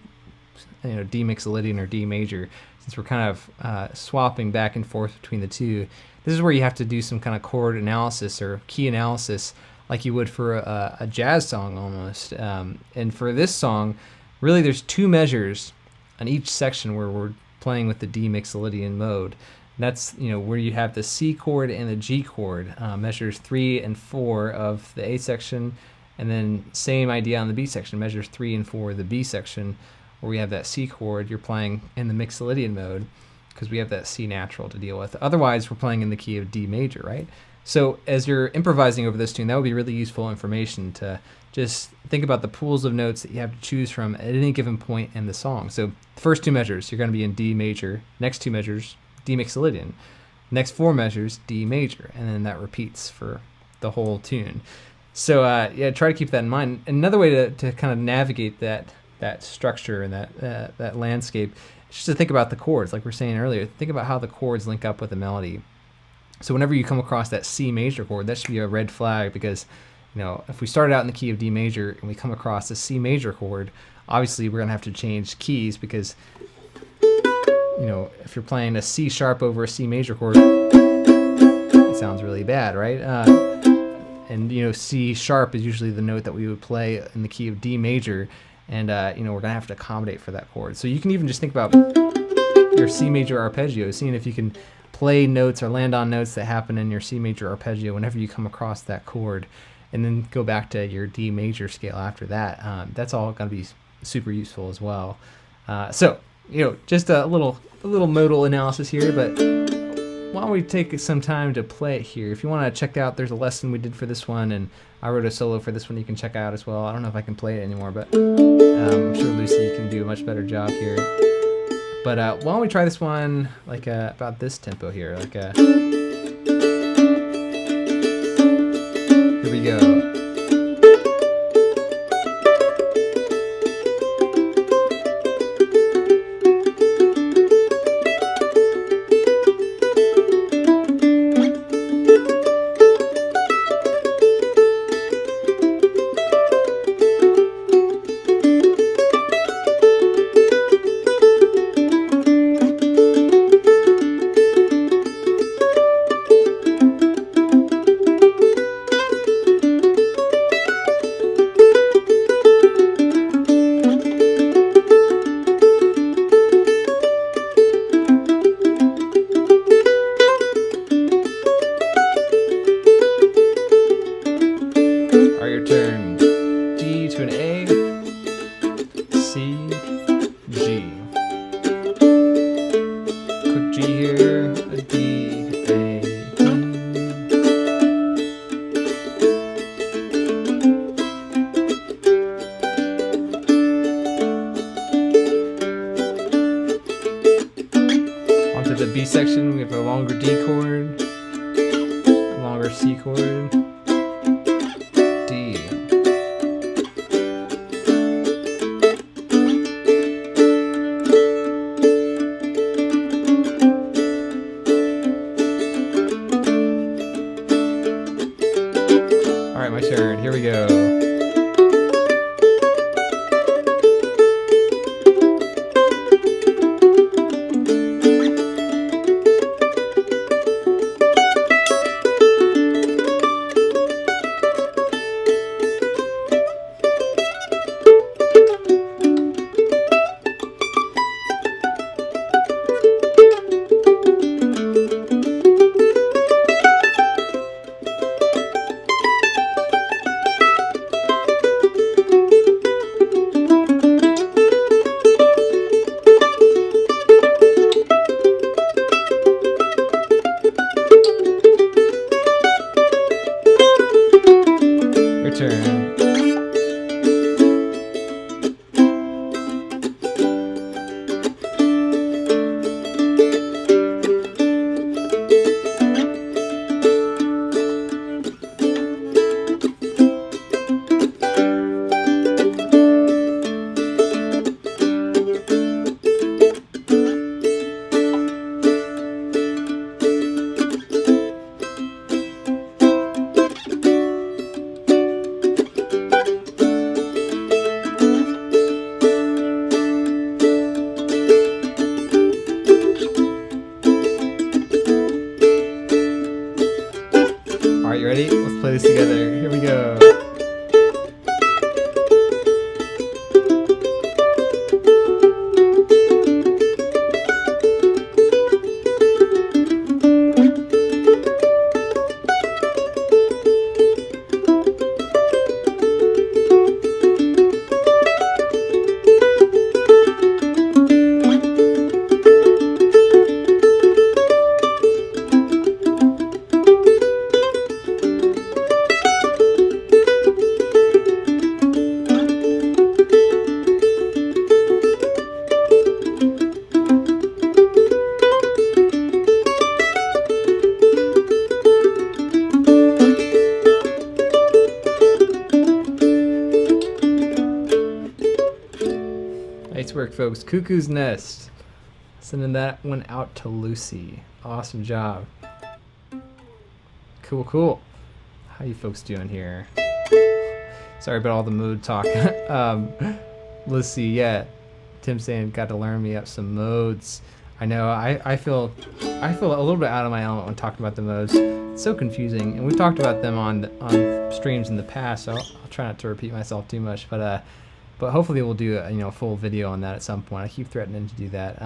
you know, D mixolydian or D major, since we're kind of swapping back and forth between the two. This is where you have to do some kind of chord analysis or key analysis like you would for a jazz song almost. And for this song, really there's 2 measures on each section where we're playing with the D mixolydian mode. And that's, you know, where you have the C chord and the G chord, measures 3 and 4 of the A section, and then same idea on the B section, measures 3 and 4 of the B section, where we have that C chord. You're playing in the mixolydian mode because we have that C natural to deal with. Otherwise, we're playing in the key of D major, right? So as you're improvising over this tune, that would be really useful information to just think about the pools of notes that you have to choose from at any given point in the song. So the first 2 measures, you're going to be in D major. Next 2 measures, D mixolydian. Next 4 measures, D major. And then that repeats for the whole tune. So yeah, try to keep that in mind. Another way to kind of navigate that structure and that landscape is just to think about the chords, like we were saying earlier. Think about how the chords link up with the melody. So whenever you come across that C major chord, that should be a red flag, because, you know, if we started out in the key of D major and we come across a C major chord, obviously we're going to have to change keys, because, you know, if you're playing a C sharp over a C major chord, it sounds really bad, right? And, you know, C sharp is usually the note that we would play in the key of D major, and, you know, we're going to have to accommodate for that chord. So you can even just think about your C major arpeggio, seeing if you can play notes or land on notes that happen in your C major arpeggio whenever you come across that chord, and then go back to your D major scale after that. That's all going to be super useful as well. So, you know, just a little modal analysis here, but why don't we take some time to play it here? If you want to check out, there's a lesson we did for this one, and I wrote a solo for this one you can check out as well. I don't know if I can play it anymore, but I'm sure Lucy can do a much better job here. But why don't we try this one like about this tempo here, like here we go. B section, we have a longer D chord, a longer C chord, D. All right, my turn. Here we go. this together. Here we go. Nice work, folks. Cuckoo's Nest. Sending that one out to Lucy. Awesome job. Cool, cool. How you folks doing here? Sorry about all the mood talk. Let's see. Yeah, Tim saying got to learn me up some modes. I know. I feel a little bit out of my element when talking about the modes. It's so confusing, and we've talked about them on streams in the past. So I'll try not to repeat myself too much, but hopefully we'll do a full video on that at some point. I keep threatening to do that.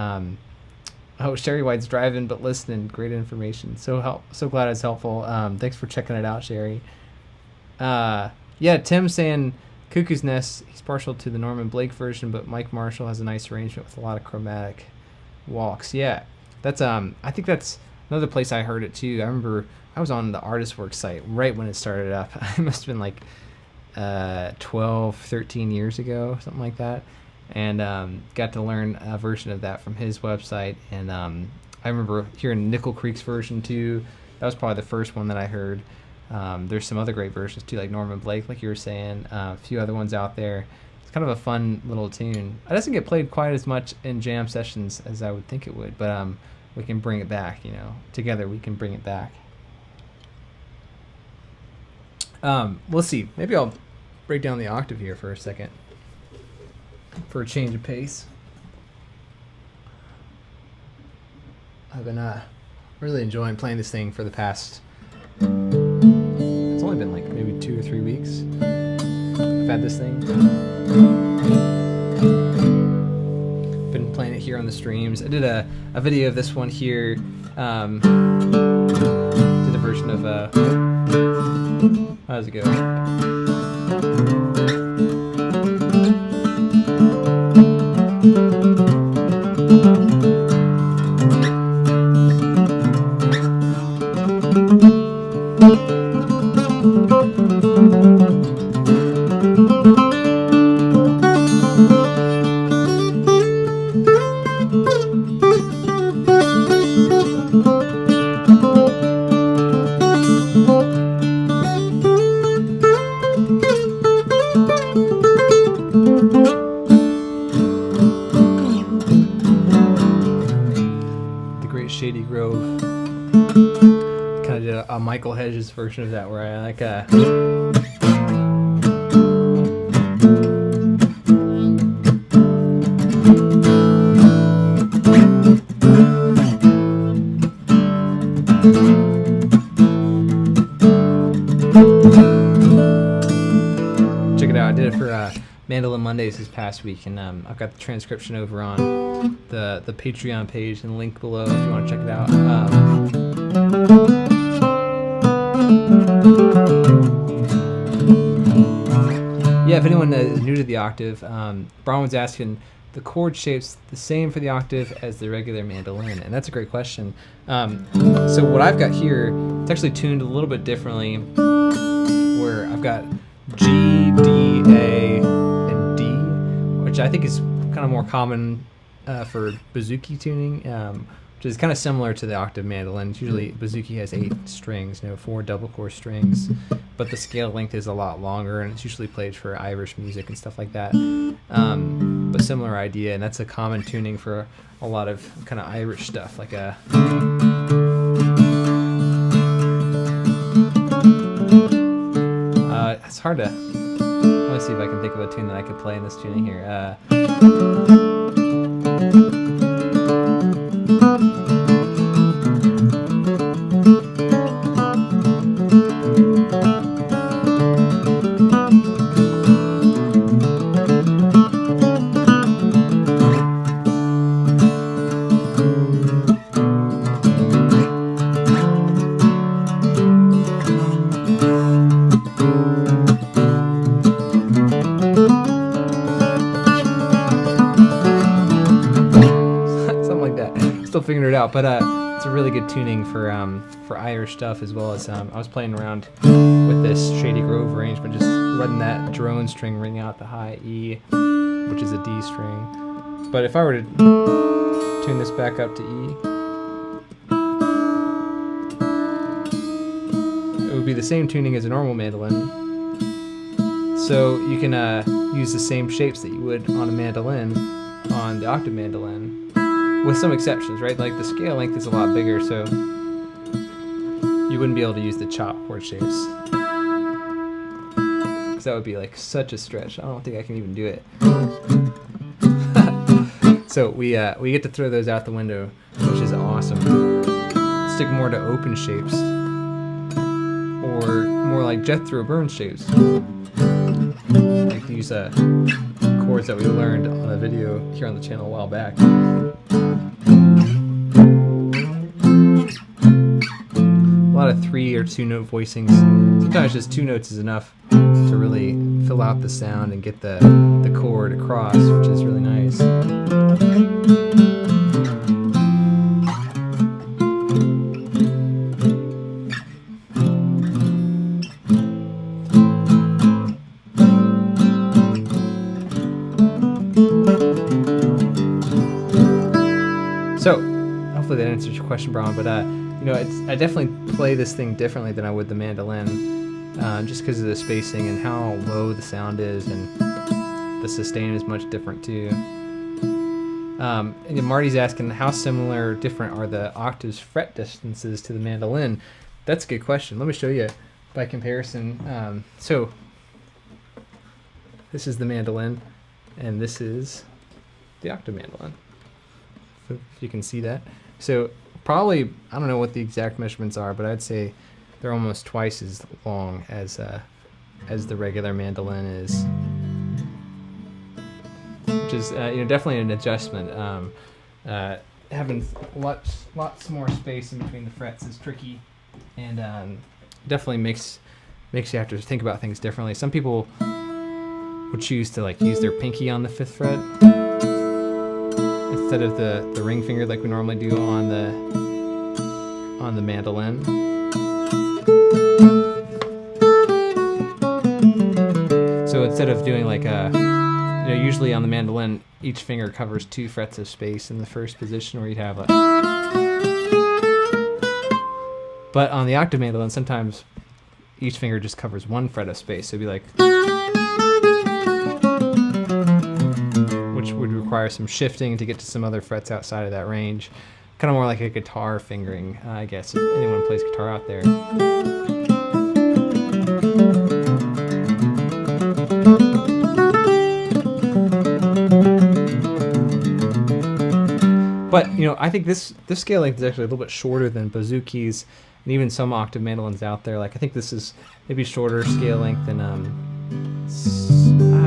Oh, Sherry White's driving but listening. Great information. So glad it's helpful. Thanks for checking it out, Sherry. Yeah, Tim saying Cuckoo's Nest. He's partial to the Norman Blake version, but Mike Marshall has a nice arrangement with a lot of chromatic walks. Yeah, that's I think that's another place I heard it too. I remember I was on the Artist Works site right when it started up. It must have been like 12, 13 years ago, something like that, and got to learn a version of that from his website. And I remember hearing Nickel Creek's version too. That was probably the first one that I heard. There's some other great versions too, like Norman Blake, like you were saying, a few other ones out there. It's kind of a fun little tune. It doesn't get played quite as much in jam sessions as I would think it would, but we can bring it back, together we can bring it back. We'll see. Maybe I'll break down the octave here for a second for a change of pace. I've been really enjoying playing this thing for the past, it's only been like maybe 2 or 3 weeks I've had this thing. Been playing it here on the streams. I did a video of this one here. Did a version of how does it go? Michael Hedges version of that, where I like check it out. I did it for Mandolin Mondays this past week, and I've got the transcription over on the Patreon page and link below if you want to check it out. Yeah, if anyone is new to the octave, Brian was asking, the chord shape's the same for the octave as the regular mandolin, and that's a great question. So what I've got here, it's actually tuned a little bit differently, where I've got G, D, A, and D, which I think is kind of more common for bouzouki tuning, which is kind of similar to the octave mandolin. Usually bouzouki has 8 strings, 4 double core strings, but the scale length is a lot longer, and it's usually played for Irish music and stuff like that. But similar idea, and that's a common tuning for a lot of kind of Irish stuff, like a it's hard to, let me see if I can think of a tune that I could play in this tuning here. still figuring it out, but it's a really good tuning for Irish stuff, as well as I was playing around with this Shady Grove arrangement, just letting that drone string ring out the high E, which is a D string. But if I were to tune this back up to E, it would be the same tuning as a normal mandolin. So you can use the same shapes that you would on a mandolin on the octave mandolin, with some exceptions, right? Like the scale length is a lot bigger, so you wouldn't be able to use the chop chord shapes, because that would be like such a stretch. I don't think I can even do it. So we get to throw those out the window, which is awesome. Stick more to open shapes, or more like Jethro Burns shapes. Like these chords that we learned on a video here on the channel a while back. A lot of 3 or 2 note voicings. Sometimes just 2 notes is enough to really fill out the sound and get the chord across, which is really nice. So, hopefully that answers your question, Brian. But you know, I definitely play this thing differently than I would the mandolin, just because of the spacing and how low the sound is, and the sustain is much different too. And Marty's asking, how similar or different are the octaves fret distances to the mandolin? That's a good question. Let me show you by comparison. So this is the mandolin, and this is the octave mandolin. If you can see that. So probably, I don't know what the exact measurements are, but I'd say they're almost twice as long as the regular mandolin is, which is you know, definitely an adjustment. Having lots more space in between the frets is tricky, and definitely makes you have to think about things differently. Some people would choose to like use their pinky on the 5th fret instead of the ring finger like we normally do on the mandolin. So instead of doing like usually on the mandolin, each finger covers 2 frets of space in the first position, where you'd have a. But on the octave mandolin, sometimes each finger just covers 1 fret of space. So it'd be like, which would require some shifting to get to some other frets outside of that range. Kind of more like a guitar fingering, I guess, if anyone plays guitar out there. But, you know, I think this scale length is actually a little bit shorter than Bouzouki's and even some octave mandolins out there. Like, I think this is maybe shorter scale length than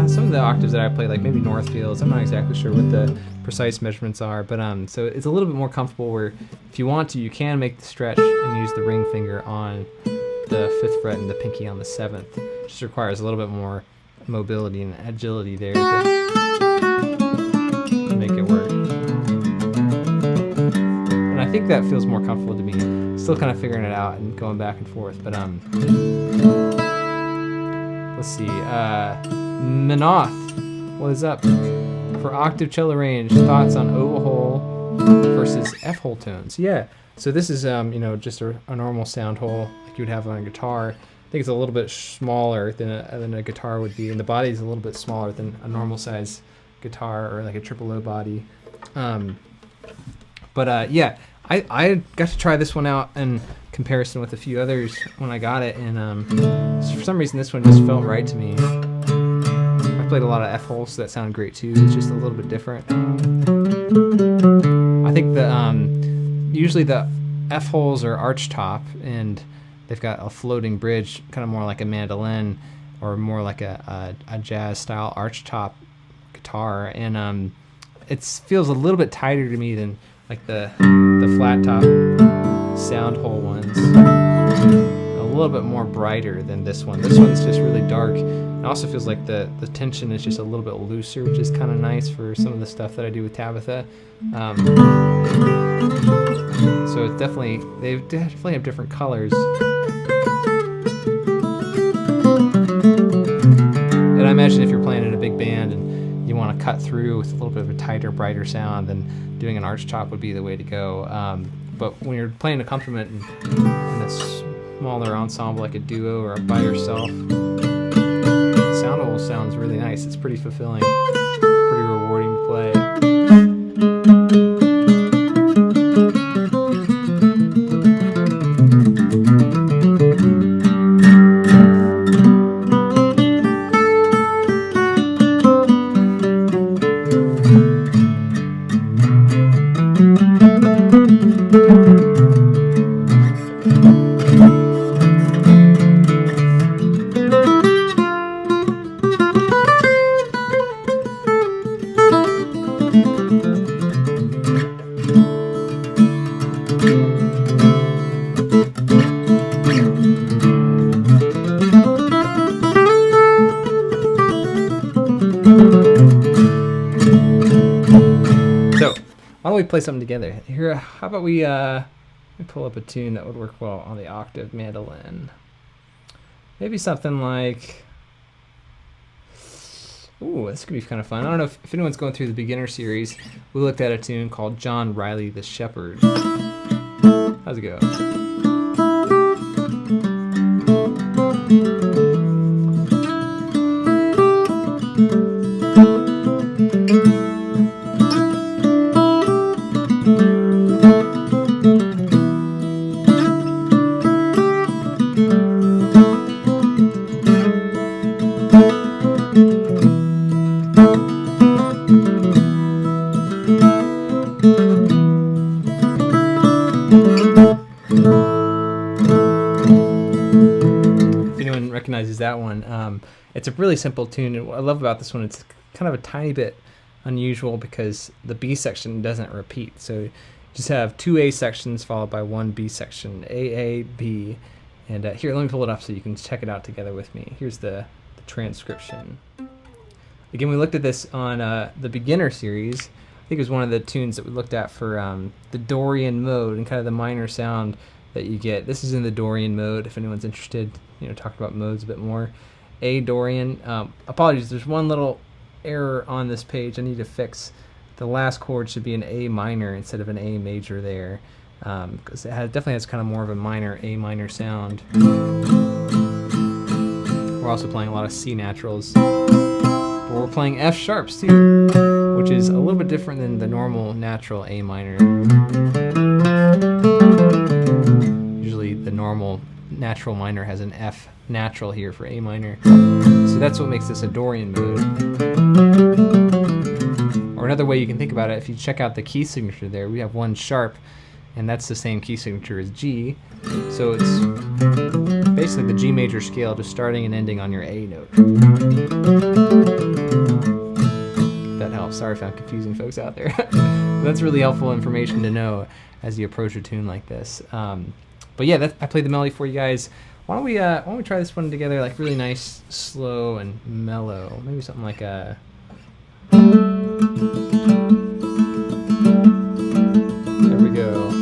some of the octaves that I play, like maybe Northfields. I'm not exactly sure what the precise measurements are, but so it's a little bit more comfortable where if you want to, you can make the stretch and use the ring finger on the 5th fret and the pinky on the 7th. It just requires a little bit more mobility and agility there to make it work. And I think that feels more comfortable to me. Still kind of figuring it out and going back and forth, but let's see. Manoth, what is up? For octave cello range, thoughts on oval hole versus F-hole tones? Yeah, so this is you know, just a normal sound hole like you would have on a guitar. I think it's a little bit smaller than a guitar would be, and the body is a little bit smaller than a normal size guitar or like a triple O body. But yeah, I got to try this one out in comparison with a few others when I got it, and for some reason this one just felt right to me. I played a lot of F-holes, so that sounded great too. It's just a little bit different. I think usually the F-holes are arch top, and they've got a floating bridge, kind of more like a mandolin or more like a jazz style arch top guitar, and it feels a little bit tighter to me than like the flat top sound hole ones. A little bit more brighter than this one. This one's just really dark. It also feels like the tension is just a little bit looser, which is kind of nice for some of the stuff that I do with Tabitha. So it's definitely, they definitely have different colors. And I imagine if you're playing in a big band and you want to cut through with a little bit of a tighter, brighter sound, then doing an arch chop would be the way to go. But when you're playing accompaniment in a smaller ensemble like a duo or by yourself, sound hole sounds really nice. It's pretty fulfilling, pretty rewarding to play. Why don't we play something together? Here, how about we pull up a tune that would work well on the octave mandolin. Maybe something like, ooh, this could be kind of fun. I don't know if anyone's going through the beginner series. We looked at a tune called John Riley the Shepherd. How's it go? Recognizes that one. It's a really simple tune, and what I love about this one, it's kind of a tiny bit unusual because the B section doesn't repeat. So you just have two A sections followed by one B section, A, B. And here, let me pull it up so you can check it out together with me. Here's the transcription. Again, we looked at this on the beginner series. I think it was one of the tunes that we looked at for the Dorian mode and kind of the minor sound that you get. This is in the Dorian mode, if anyone's interested, talking about modes a bit more. A Dorian. Apologies, there's one little error on this page I need to fix. The last chord should be an A minor instead of an A major there, because it definitely has kind of more of a minor A minor sound. We're also playing a lot of C naturals, but we're playing F sharps too, which is a little bit different than the normal natural A minor. Usually the normal natural minor has an F natural here for A minor. So that's what makes this a Dorian mode. Or another way you can think about it, if you check out the key signature there, we have one sharp, and that's the same key signature as G. So it's basically the G major scale, just starting and ending on your A note. That helps. Sorry if I'm confusing folks out there. That's really helpful information to know as you approach a tune like this. But yeah, I played the melody for you guys. Why don't we try this one together, like really nice, slow, and mellow. Maybe something like a. There we go.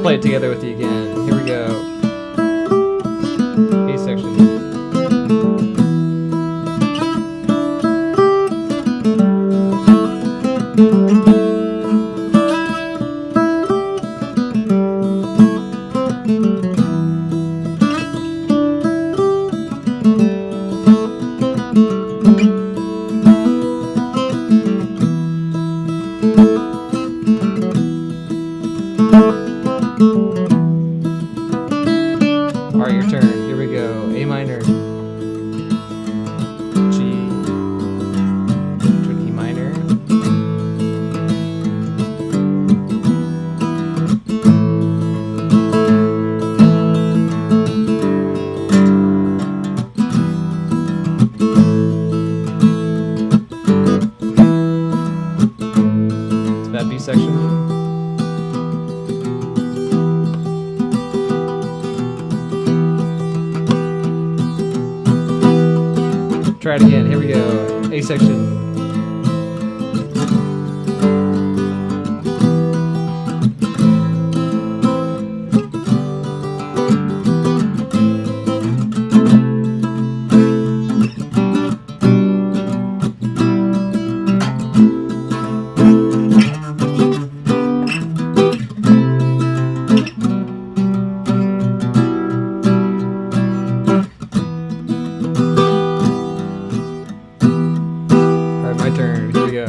Play it together with you again. Here we go. A section. section. Try it again. Here we go. A section. My turn. Here we go.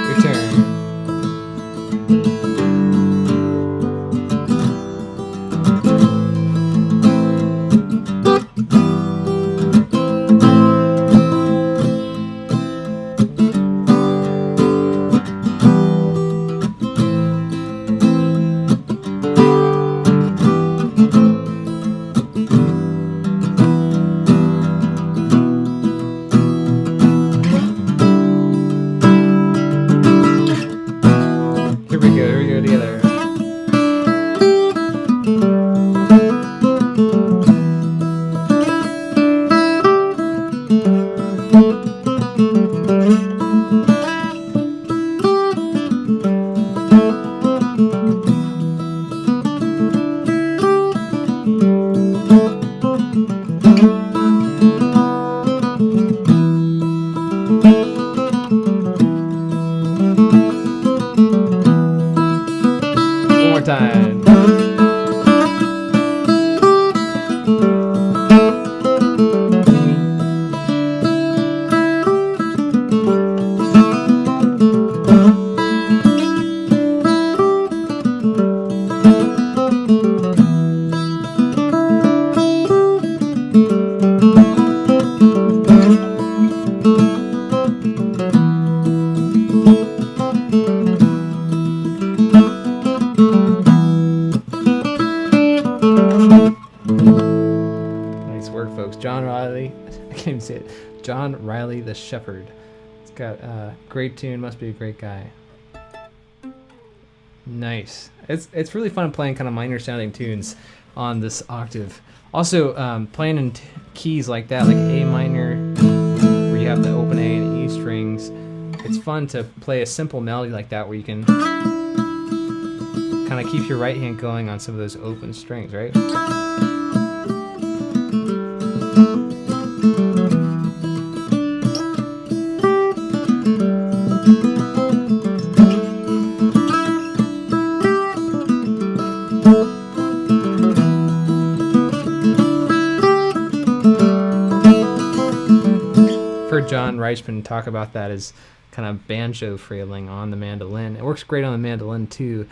Your turn. Here we go together. One more time. Nice work, folks. John Riley, I can't even say it. John Riley the Shepherd. It's got a great tune. Must be a great guy. Nice. It's really fun playing kind of minor sounding tunes on this octave. Also, playing in keys like that, like A minor, where you have the open A and E strings. It's fun to play a simple melody like that where you can kind of keep your right hand going on some of those open strings, right? Heard John Reichman talk about that as kind of banjo frailing on the mandolin. It works great on the mandolin too.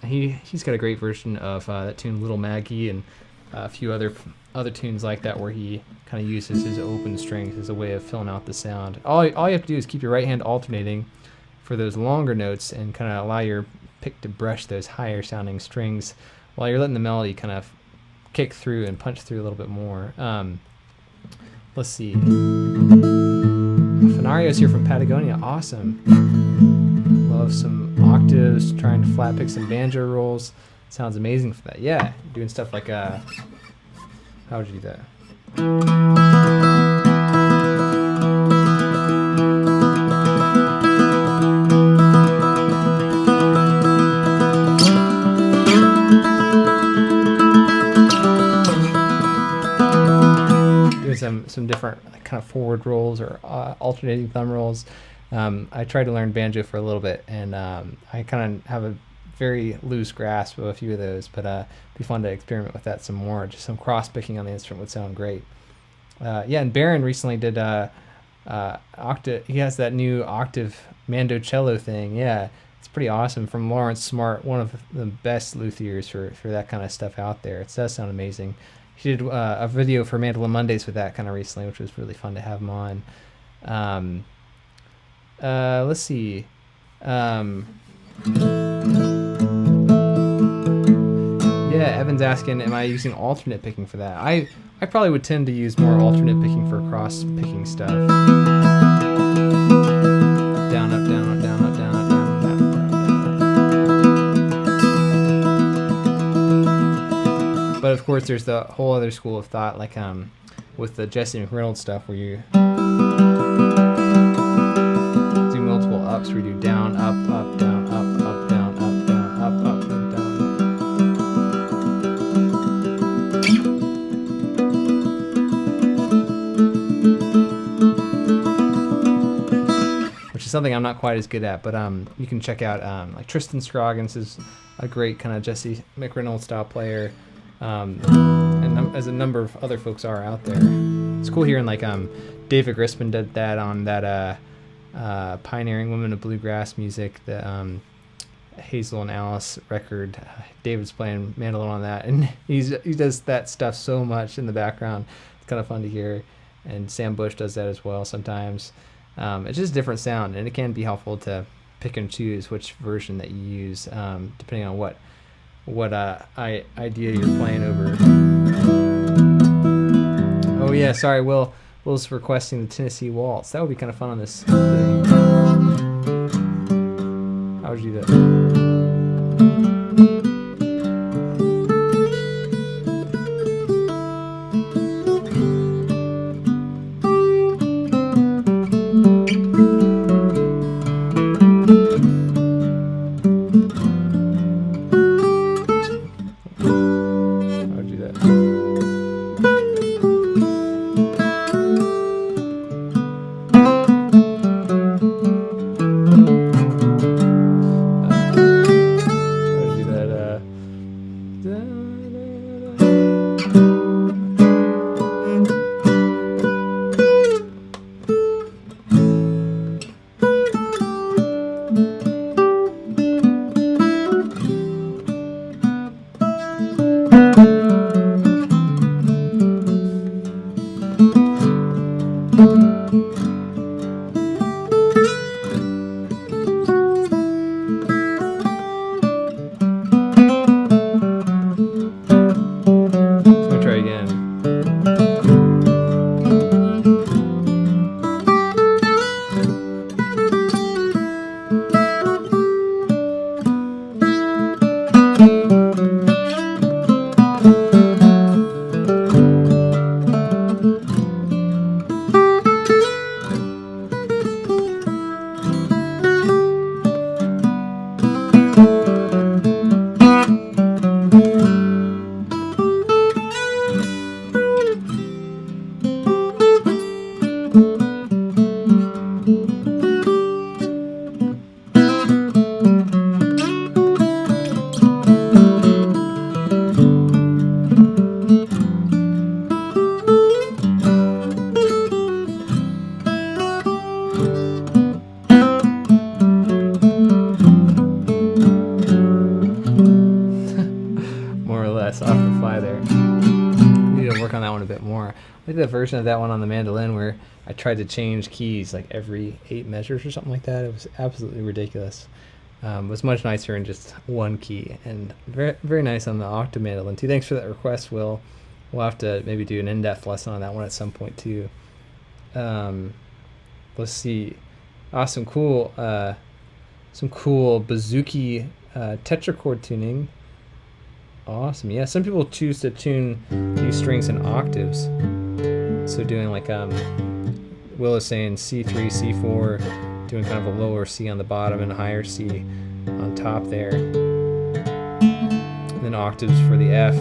He's got a great version of that tune Little Maggie and a few other tunes like that where he kind of uses his open strings as a way of filling out the sound. All you have to do is keep your right hand alternating for those longer notes and kind of allow your pick to brush those higher sounding strings while you're letting the melody kind of kick through and punch through a little bit more. Let's see. Fenario's here from Patagonia. Awesome. Love some octaves, trying to flat pick some banjo rolls. Sounds amazing for that. Yeah, doing stuff like how would you do that? Doing some different kind of forward rolls or alternating thumb rolls. I tried to learn banjo for a little bit, and I kind of have a very loose grasp of a few of those, but it'd be fun to experiment with that some more. Just some cross picking on the instrument would sound great. Yeah, and Baron recently did octave. He has that new octave Mandocello thing. Yeah, it's pretty awesome from Lawrence Smart, one of the best luthiers for that kind of stuff out there. It does sound amazing. He did a video for Mandolin Mondays with that kind of recently, which was really fun to have him on. Let's see. Yeah, Evan's asking, am I using alternate picking for that? I probably would tend to use more alternate picking for cross picking stuff. Down, up, down, up, down, up, down, up, down, down, down, down. But of course, there's the whole other school of thought, like with the Jesse McReynolds stuff, where you do multiple ups, where you do down, up, up, down, up, up, down, up, down, up, up, up, down. Which is something I'm not quite as good at, but you can check out like Tristan Scroggins is a great kind of Jesse McReynolds style player, and as a number of other folks are out there. It's cool hearing like David Grisman did that on that Pioneering Women of Bluegrass Music, the Hazel and Alice record. David's playing mandolin on that, and he does that stuff so much in the background. It's kind of fun to hear. And Sam Bush does that as well sometimes. It's just a different sound, and it can be helpful to pick and choose which version that you use, depending on what idea you're playing over. Oh yeah, sorry, Will's requesting the Tennessee Waltz. That would be kind of fun on this thing. How would you do that? I did a version of that one on the mandolin where I tried to change keys like every 8 measures or something like that. It was absolutely ridiculous. It was much nicer in just one key, and very, very nice on the octave mandolin too. Thanks for that request, Will. We'll have to maybe do an in-depth lesson on that one at some point too. Let's see. Awesome, cool. Some cool bouzouki tetrachord tuning. Awesome. Yeah, some people choose to tune these strings in octaves. So doing like Will is saying C3, C4, doing kind of a lower C on the bottom and a higher C on top there. And then octaves for the F,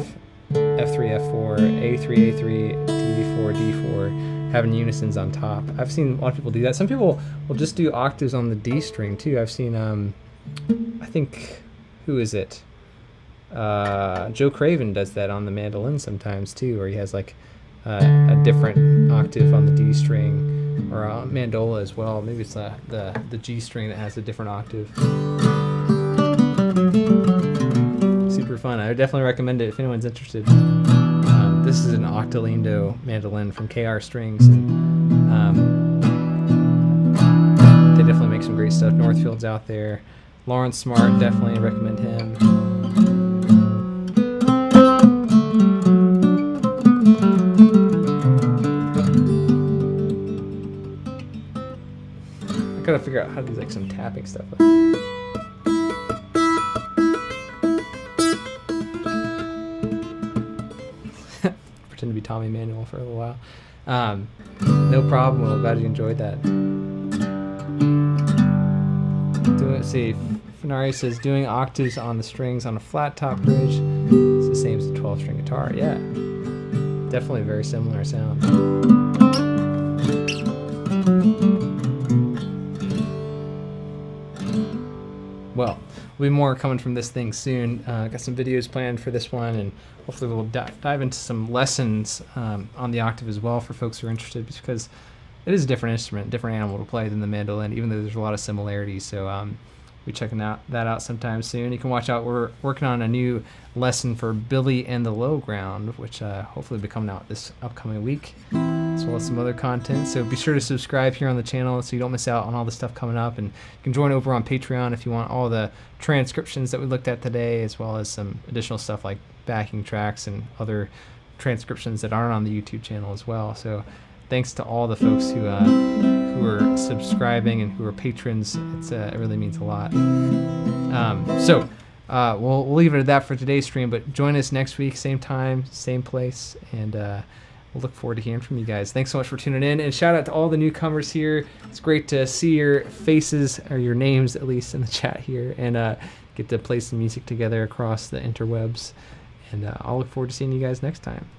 F3, F4, A3, A3, D4, D4, having unisons on top. I've seen a lot of people do that. Some people will just do octaves on the D string too. I've seen, I think, who is it? Joe Craven does that on the mandolin sometimes too, where he has like a different octave on the D string or mandola as well. Maybe it's the G string that has a different octave. Super fun. I would definitely recommend it if anyone's interested. This is an octolindo mandolin from KR Strings, and they definitely make some great stuff. Northfield's out there. Lawrence Smart, definitely recommend him. I gotta figure out how to do like some tapping stuff. Pretend to be Tommy Manuel for a little while. No problem. Well, glad you enjoyed that. Let's see. Fenari says doing octaves on the strings on a flat top bridge is the same as a 12-string guitar. Yeah, definitely a very similar sound. Well, there'll be more coming from this thing soon. Got some videos planned for this one, and hopefully we'll dive into some lessons on the octave as well for folks who are interested, because it is a different instrument, different animal to play than the mandolin, even though there's a lot of similarities. So we'll be checking that out sometime soon. You can watch out. We're working on a new lesson for Billy and the Low Ground, which hopefully will be coming out this upcoming week, as well as some other content. So be sure to subscribe here on the channel so you don't miss out on all the stuff coming up. And you can join over on Patreon if you want all the transcriptions that we looked at today, as well as some additional stuff like backing tracks and other transcriptions that aren't on the YouTube channel as well. So thanks to all the folks who are subscribing and who are patrons. It really means a lot. We'll leave it at that for today's stream, but join us next week, same time, same place, and we'll look forward to hearing from you guys. Thanks so much for tuning in, and shout out to all the newcomers here. It's great to see your faces, or your names at least, in the chat here, and get to play some music together across the interwebs. And I'll look forward to seeing you guys next time.